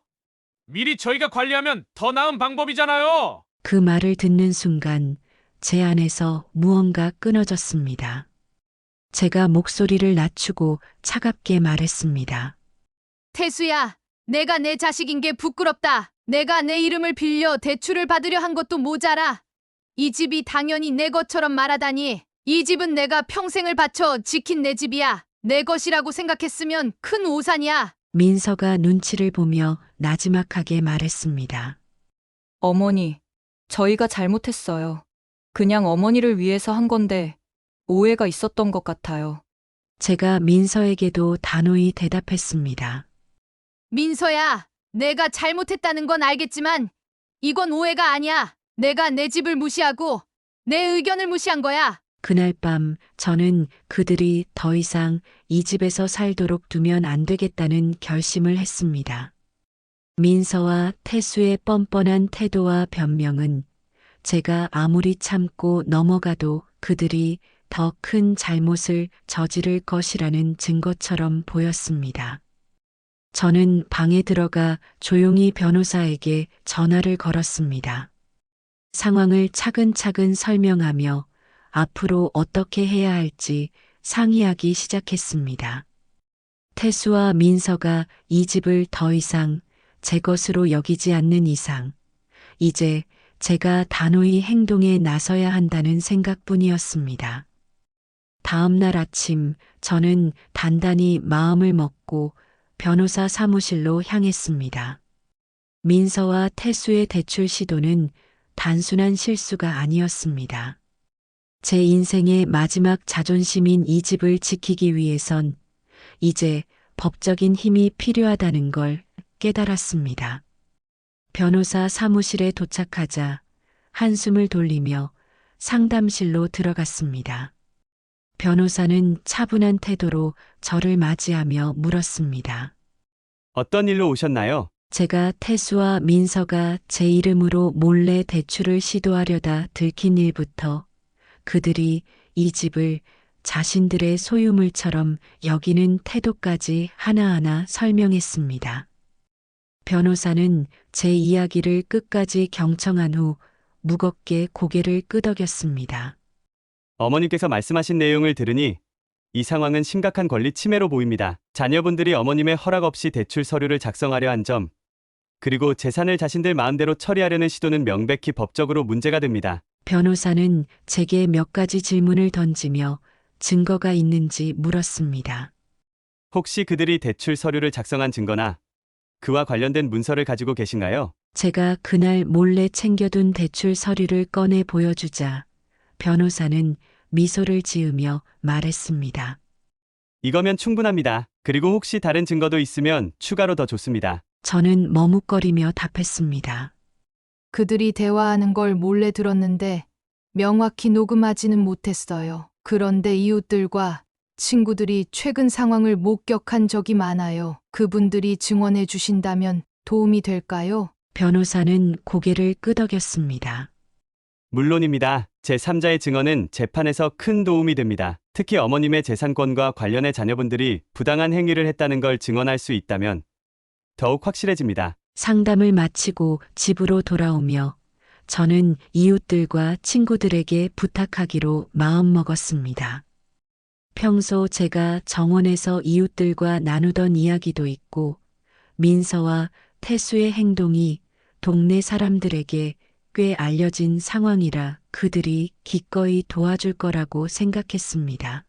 Speaker 4: 미리 저희가 관리하면 더 나은 방법이잖아요.
Speaker 2: 그 말을 듣는 순간 제 안에서 무언가 끊어졌습니다. 제가 목소리를 낮추고 차갑게 말했습니다.
Speaker 3: 태수야, 내가 내 자식인 게 부끄럽다. 내가 내 이름을 빌려 대출을 받으려 한 것도 모자라. 이 집이 당연히 내 것처럼 말하다니. 이 집은 내가 평생을 바쳐 지킨 내 집이야. 내 것이라고 생각했으면 큰 오산이야.
Speaker 2: 민서가 눈치를 보며 나지막하게 말했습니다.
Speaker 1: 어머니, 저희가 잘못했어요. 그냥 어머니를 위해서 한 건데 오해가 있었던 것 같아요.
Speaker 2: 제가 민서에게도 단호히 대답했습니다.
Speaker 3: 민서야, 내가 잘못했다는 건 알겠지만 이건 오해가 아니야. 내가 내 집을 무시하고 내 의견을 무시한 거야.
Speaker 2: 그날 밤 저는 그들이 더 이상 이 집에서 살도록 두면 안 되겠다는 결심을 했습니다. 민서와 태수의 뻔뻔한 태도와 변명은 제가 아무리 참고 넘어가도 그들이 더 큰 잘못을 저지를 것이라는 증거처럼 보였습니다. 저는 방에 들어가 조용히 변호사에게 전화를 걸었습니다. 상황을 차근차근 설명하며 앞으로 어떻게 해야 할지 상의하기 시작했습니다. 태수와 민서가 이 집을 더 이상 제 것으로 여기지 않는 이상, 이제 제가 단호히 행동에 나서야 한다는 생각뿐이었습니다. 다음 날 아침 저는 단단히 마음을 먹고 변호사 사무실로 향했습니다. 민서와 태수의 대출 시도는 단순한 실수가 아니었습니다. 제 인생의 마지막 자존심인 이 집을 지키기 위해선 이제 법적인 힘이 필요하다는 걸 깨달았습니다. 변호사 사무실에 도착하자 한숨을 돌리며 상담실로 들어갔습니다. 변호사는 차분한 태도로 저를 맞이하며 물었습니다.
Speaker 6: 어떤 일로 오셨나요?
Speaker 2: 제가 태수와 민서가 제 이름으로 몰래 대출을 시도하려다 들킨 일부터 그들이 이 집을 자신들의 소유물처럼 여기는 태도까지 하나하나 설명했습니다. 변호사는 제 이야기를 끝까지 경청한 후 무겁게 고개를 끄덕였습니다.
Speaker 6: 어머님께서 말씀하신 내용을 들으니 이 상황은 심각한 권리 침해로 보입니다. 자녀분들이 어머님의 허락 없이 대출 서류를 작성하려 한 점, 그리고 재산을 자신들 마음대로 처리하려는 시도는 명백히 법적으로 문제가 됩니다.
Speaker 2: 변호사는 제게 몇 가지 질문을 던지며 증거가 있는지 물었습니다.
Speaker 6: 혹시 그들이 대출 서류를 작성한 증거나 그와 관련된 문서를 가지고 계신가요?
Speaker 2: 제가 그날 몰래 챙겨둔 대출 서류를 꺼내 보여주자 변호사는 미소를 지으며 말했습니다.
Speaker 6: 이거면 충분합니다. 그리고 혹시 다른 증거도 있으면 추가로 더 좋습니다.
Speaker 2: 저는 머뭇거리며 답했습니다.
Speaker 3: 그들이 대화하는 걸 몰래 들었는데 명확히 녹음하지는 못했어요. 그런데 이웃들과 친구들이 최근 상황을 목격한 적이 많아요. 그분들이 증언해 주신다면 도움이 될까요?
Speaker 2: 변호사는 고개를 끄덕였습니다.
Speaker 6: 물론입니다. 제3자의 증언은 재판에서 큰 도움이 됩니다. 특히 어머님의 재산권과 관련해 자녀분들이 부당한 행위를 했다는 걸 증언할 수 있다면 더욱 확실해집니다.
Speaker 2: 상담을 마치고 집으로 돌아오며 저는 이웃들과 친구들에게 부탁하기로 마음먹었습니다. 평소 제가 정원에서 이웃들과 나누던 이야기도 있고 민서와 태수의 행동이 동네 사람들에게 꽤 알려진 상황이라 그들이 기꺼이 도와줄 거라고 생각했습니다.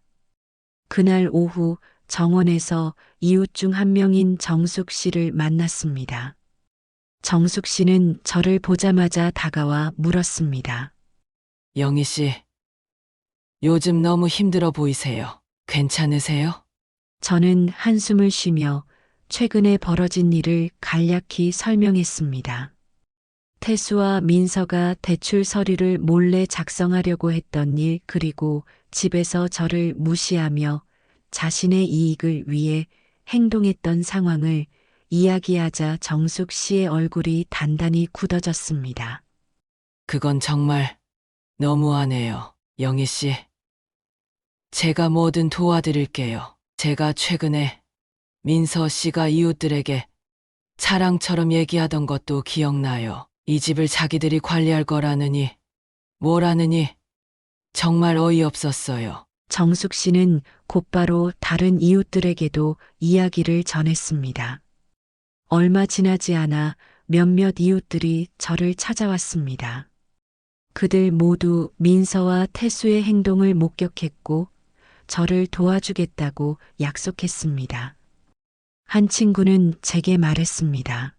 Speaker 2: 그날 오후 정원에서 이웃 중 한 명인 정숙 씨를 만났습니다. 정숙 씨는 저를 보자마자 다가와 물었습니다.
Speaker 7: 영희 씨, 요즘 너무 힘들어 보이세요. 괜찮으세요?
Speaker 2: 저는 한숨을 쉬며 최근에 벌어진 일을 간략히 설명했습니다. 태수와 민서가 대출 서류를 몰래 작성하려고 했던 일, 그리고 집에서 저를 무시하며 자신의 이익을 위해 행동했던 상황을 이야기하자 정숙 씨의 얼굴이 단단히 굳어졌습니다.
Speaker 7: 그건 정말 너무하네요. 영희 씨, 제가 뭐든 도와드릴게요. 제가 최근에 민서 씨가 이웃들에게 자랑처럼 얘기하던 것도 기억나요. 이 집을 자기들이 관리할 거라느니 뭐라느니 정말 어이없었어요.
Speaker 2: 정숙 씨는 곧바로 다른 이웃들에게도 이야기를 전했습니다. 얼마 지나지 않아 몇몇 이웃들이 저를 찾아왔습니다. 그들 모두 민서와 태수의 행동을 목격했고 저를 도와주겠다고 약속했습니다. 한 친구는 제게 말했습니다.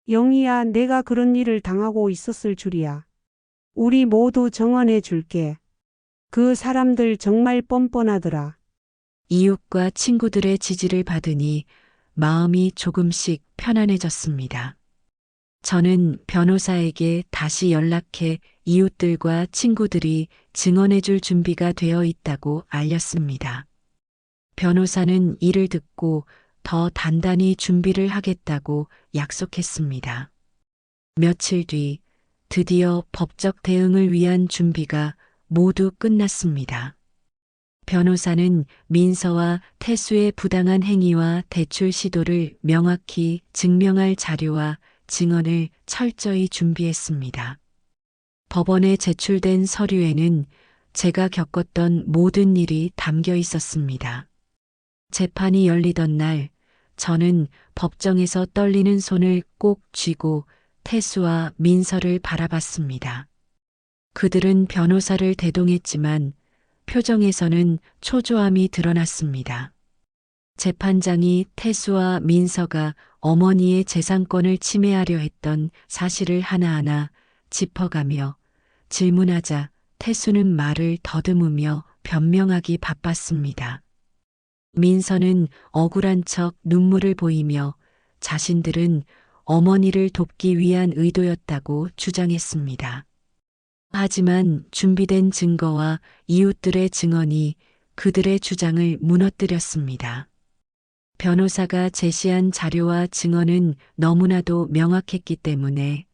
Speaker 8: 영희야, 내가 그런 일을 당하고 있었을 줄이야. 우리 모두 정언해 줄게. 그 사람들 정말 뻔뻔하더라.
Speaker 2: 이웃과 친구들의 지지를 받으니 마음이 조금씩 편안해졌습니다. 저는 변호사에게 다시 연락해 이웃들과 친구들이 증언해 줄 준비가 되어 있다고 알렸습니다. 변호사는 이를 듣고 더 단단히 준비를 하겠다고 약속했습니다. 며칠 뒤 드디어 법적 대응을 위한 준비가 모두 끝났습니다. 변호사는 민서와 태수의 부당한 행위와 대출 시도를 명확히 증명할 자료와 증언을 철저히 준비했습니다. 법원에 제출된 서류에는 제가 겪었던 모든 일이 담겨 있었습니다. 재판이 열리던 날, 저는 법정에서 떨리는 손을 꼭 쥐고 태수와 민서를 바라봤습니다. 그들은 변호사를 대동했지만 표정에서는 초조함이 드러났습니다. 재판장이 태수와 민서가 어머니의 재산권을 침해하려 했던 사실을 하나하나 짚어가며 질문하자 태수는 말을 더듬으며 변명하기 바빴습니다. 민서는 억울한 척 눈물을 보이며 자신들은 어머니를 돕기 위한 의도였다고 주장했습니다. 하지만 준비된 증거와 이웃들의 증언이 그들의 주장을 무너뜨렸습니다. 변호사가 제시한 자료와 증언은 너무나도 명확했기 때문에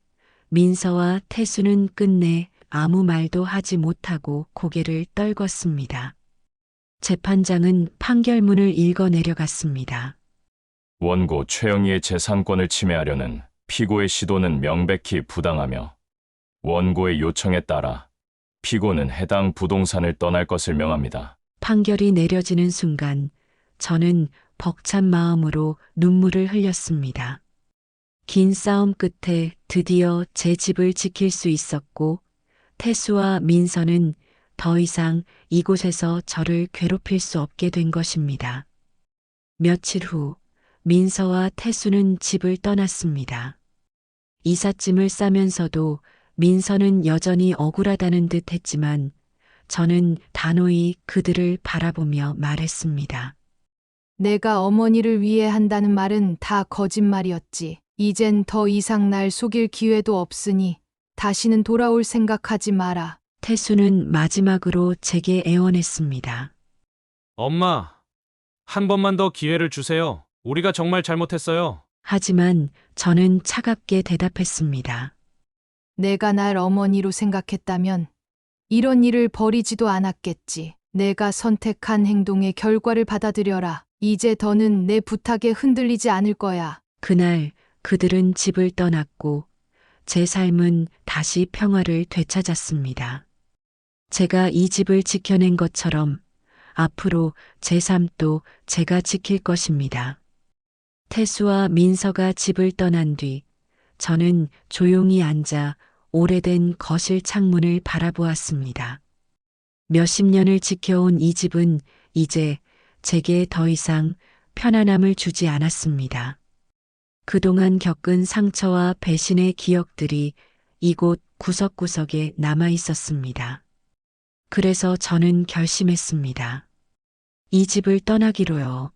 Speaker 2: 민서와 태수는 끝내 아무 말도 하지 못하고 고개를 떨궜습니다. 재판장은 판결문을 읽어 내려갔습니다.
Speaker 9: 원고 최영희의 재산권을 침해하려는 피고의 시도는 명백히 부당하며 원고의 요청에 따라 피고는 해당 부동산을 떠날 것을 명합니다.
Speaker 2: 판결이 내려지는 순간 저는 벅찬 마음으로 눈물을 흘렸습니다. 긴 싸움 끝에 드디어 제 집을 지킬 수 있었고 태수와 민서는 더 이상 이곳에서 저를 괴롭힐 수 없게 된 것입니다. 며칠 후 민서와 태수는 집을 떠났습니다. 이삿짐을 싸면서도 민서는 여전히 억울하다는 듯 했지만 저는 단호히 그들을 바라보며 말했습니다.
Speaker 3: 내가 어머니를 위해 한다는 말은 다 거짓말이었지. 이젠 더 이상 날 속일 기회도 없으니 다시는 돌아올 생각하지 마라.
Speaker 2: 태수는 마지막으로 제게 애원했습니다.
Speaker 4: 엄마, 한 번만 더 기회를 주세요. 우리가 정말 잘못했어요.
Speaker 2: 하지만 저는 차갑게 대답했습니다.
Speaker 3: 내가 날 어머니로 생각했다면 이런 일을 벌이지도 않았겠지. 내가 선택한 행동의 결과를 받아들여라. 이제 더는 내 부탁에 흔들리지 않을 거야.
Speaker 2: 그날 그들은 집을 떠났고 제 삶은 다시 평화를 되찾았습니다. 제가 이 집을 지켜낸 것처럼 앞으로 제 삶도 제가 지킬 것입니다. 태수와 민서가 집을 떠난 뒤 저는 조용히 앉아 오래된 거실 창문을 바라보았습니다. 몇십 년을 지켜온 이 집은 이제 제게 더 이상 편안함을 주지 않았습니다. 그동안 겪은 상처와 배신의 기억들이 이곳 구석구석에 남아 있었습니다. 그래서 저는 결심했습니다. 이 집을 떠나기로요.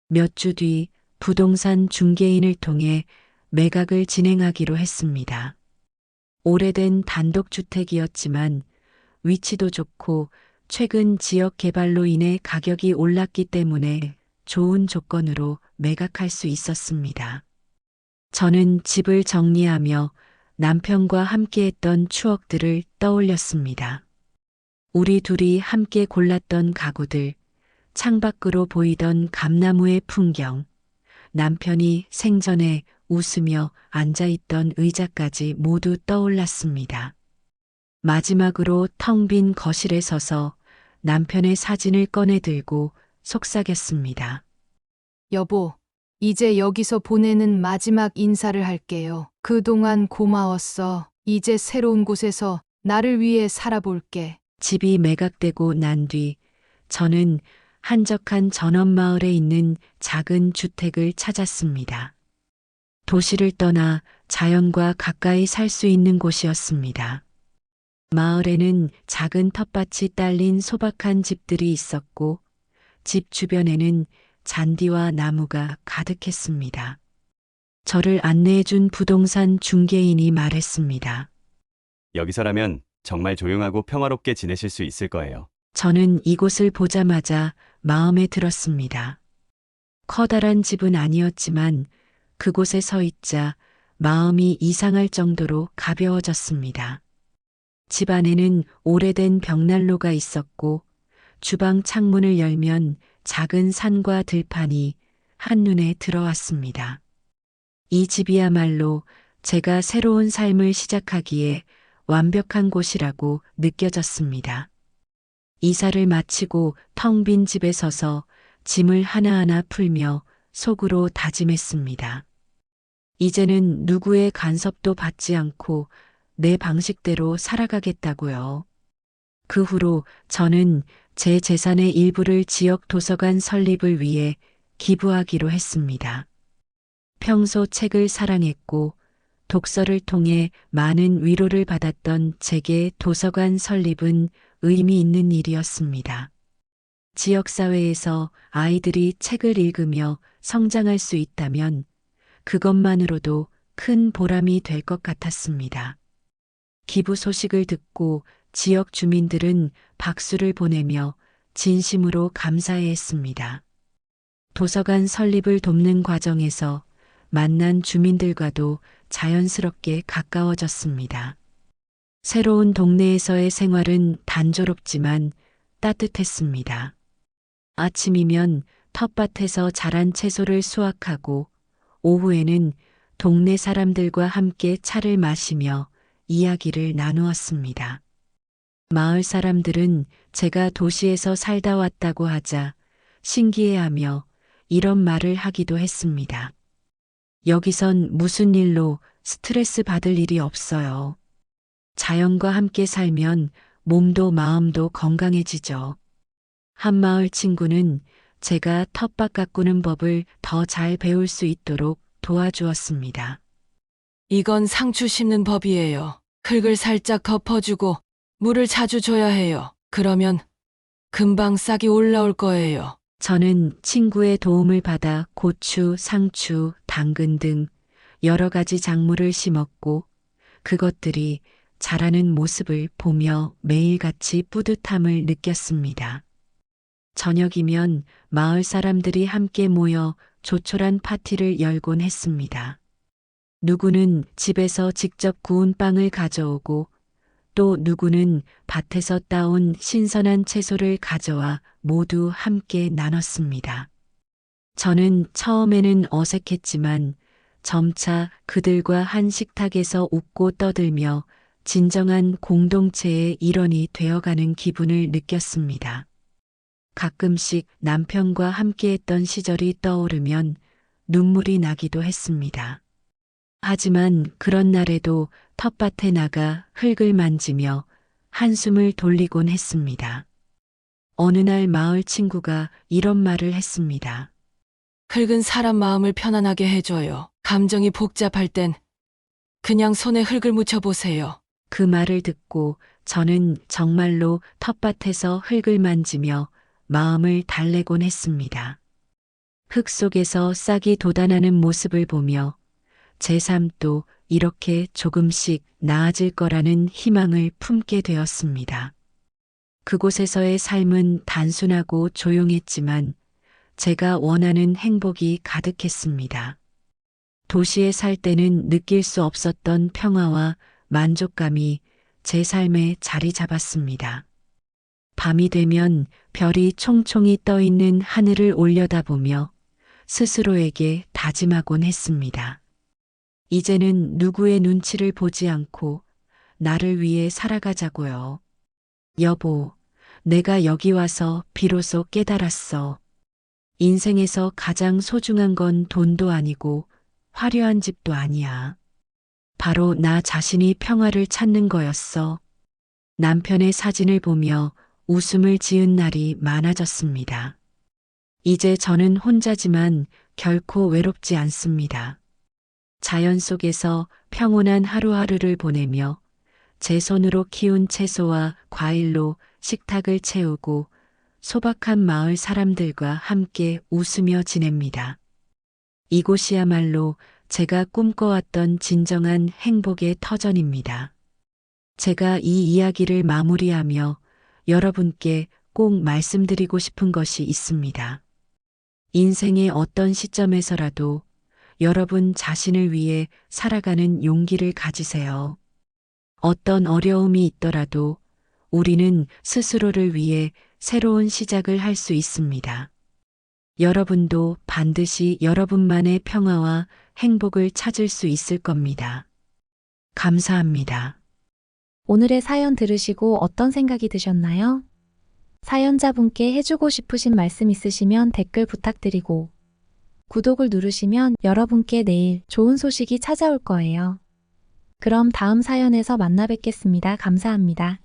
Speaker 2: 몇 주 뒤 부동산 중개인을 통해 매각을 진행하기로 했습니다. 오래된 단독주택이었지만 위치도 좋고 최근 지역 개발로 인해 가격이 올랐기 때문에 좋은 조건으로 매각할 수 있었습니다. 저는 집을 정리하며 남편과 함께했던 추억들을 떠올렸습니다. 우리 둘이 함께 골랐던 가구들, 창밖으로 보이던 감나무의 풍경, 남편이 생전에 웃으며 앉아있던 의자까지 모두 떠올랐습니다. 마지막으로 텅 빈 거실에 서서 남편의 사진을 꺼내 들고 속삭였습니다.
Speaker 3: 여보, 이제 여기서 보내는 마지막 인사를 할게요. 그동안 고마웠어. 이제 새로운 곳에서 나를 위해 살아볼게.
Speaker 2: 집이 매각되고 난 뒤 저는 한적한 전원마을에 있는 작은 주택을 찾았습니다. 도시를 떠나 자연과 가까이 살 수 있는 곳이었습니다. 마을에는 작은 텃밭이 딸린 소박한 집들이 있었고 집 주변에는 잔디와 나무가 가득했습니다. 저를 안내해준 부동산 중개인이 말했습니다.
Speaker 6: 여기서라면 정말 조용하고 평화롭게 지내실 수 있을 거예요.
Speaker 2: 저는 이곳을 보자마자 마음에 들었습니다. 커다란 집은 아니었지만 그곳에 서 있자 마음이 이상할 정도로 가벼워졌습니다. 집 안에는 오래된 벽난로가 있었고 주방 창문을 열면 작은 산과 들판이 한눈에 들어왔습니다. 이 집이야말로 제가 새로운 삶을 시작하기에 완벽한 곳이라고 느껴졌습니다. 이사를 마치고 텅 빈 집에 서서 짐을 하나하나 풀며 속으로 다짐했습니다. 이제는 누구의 간섭도 받지 않고 내 방식대로 살아가겠다고요. 그 후로 저는 제 재산의 일부를 지역 도서관 설립을 위해 기부하기로 했습니다. 평소 책을 사랑했고 독서를 통해 많은 위로를 받았던 제게 도서관 설립은 의미 있는 일이었습니다. 지역사회에서 아이들이 책을 읽으며 성장할 수 있다면 그것만으로도 큰 보람이 될 것 같았습니다. 기부 소식을 듣고 지역 주민들은 박수를 보내며 진심으로 감사해 했습니다. 도서관 설립을 돕는 과정에서 만난 주민들과도 자연스럽게 가까워졌습니다. 새로운 동네에서의 생활은 단조롭지만 따뜻했습니다. 아침이면 텃밭에서 자란 채소를 수확하고 오후에는 동네 사람들과 함께 차를 마시며 이야기를 나누었습니다. 마을 사람들은 제가 도시에서 살다 왔다고 하자 신기해하며 이런 말을 하기도 했습니다. 여기선 무슨 일로 스트레스 받을 일이 없어요. 자연과 함께 살면 몸도 마음도 건강해지죠. 한 마을 친구는 제가 텃밭 가꾸는 법을 더 잘 배울 수 있도록 도와주었습니다.
Speaker 7: 이건 상추 심는 법이에요. 흙을 살짝 덮어주고 물을 자주 줘야 해요. 그러면 금방 싹이 올라올 거예요.
Speaker 2: 저는 친구의 도움을 받아 고추, 상추, 당근 등 여러 가지 작물을 심었고 그것들이 자라는 모습을 보며 매일같이 뿌듯함을 느꼈습니다. 저녁이면 마을 사람들이 함께 모여 조촐한 파티를 열곤 했습니다. 누구는 집에서 직접 구운 빵을 가져오고 또 누구는 밭에서 따온 신선한 채소를 가져와 모두 함께 나눴습니다. 저는 처음에는 어색했지만 점차 그들과 한 식탁에서 웃고 떠들며 진정한 공동체의 일원이 되어가는 기분을 느꼈습니다. 가끔씩 남편과 함께했던 시절이 떠오르면 눈물이 나기도 했습니다. 하지만 그런 날에도 텃밭에 나가 흙을 만지며 한숨을 돌리곤 했습니다. 어느 날 마을 친구가 이런 말을 했습니다.
Speaker 7: 흙은 사람 마음을 편안하게 해줘요. 감정이 복잡할 땐 그냥 손에 흙을 묻혀보세요.
Speaker 2: 그 말을 듣고 저는 정말로 텃밭에서 흙을 만지며 마음을 달래곤 했습니다. 흙 속에서 싹이 돋아나는 모습을 보며 제 삶도 이렇게 조금씩 나아질 거라는 희망을 품게 되었습니다. 그곳에서의 삶은 단순하고 조용했지만 제가 원하는 행복이 가득했습니다. 도시에 살 때는 느낄 수 없었던 평화와 만족감이 제 삶에 자리 잡았습니다. 밤이 되면 별이 총총히 떠 있는 하늘을 올려다보며 스스로에게 다짐하곤 했습니다. 이제는 누구의 눈치를 보지 않고 나를 위해 살아가자고요. 여보, 내가 여기 와서 비로소 깨달았어. 인생에서 가장 소중한 건 돈도 아니고 화려한 집도 아니야. 바로 나 자신이 평화를 찾는 거였어. 남편의 사진을 보며 웃음을 지은 날이 많아졌습니다. 이제 저는 혼자지만 결코 외롭지 않습니다. 자연 속에서 평온한 하루하루를 보내며 제 손으로 키운 채소와 과일로 식탁을 채우고 소박한 마을 사람들과 함께 웃으며 지냅니다. 이곳이야말로 제가 꿈꿔왔던 진정한 행복의 터전입니다. 제가 이 이야기를 마무리하며 여러분께 꼭 말씀드리고 싶은 것이 있습니다. 인생의 어떤 시점에서라도 여러분 자신을 위해 살아가는 용기를 가지세요. 어떤 어려움이 있더라도 우리는 스스로를 위해 새로운 시작을 할 수 있습니다. 여러분도 반드시 여러분만의 평화와 행복을 찾을 수 있을 겁니다. 감사합니다.
Speaker 5: 오늘의 사연 들으시고 어떤 생각이 드셨나요? 사연자분께 해주고 싶으신 말씀 있으시면 댓글 부탁드리고 구독을 누르시면 여러분께 내일 좋은 소식이 찾아올 거예요. 그럼 다음 사연에서 만나 뵙겠습니다. 감사합니다.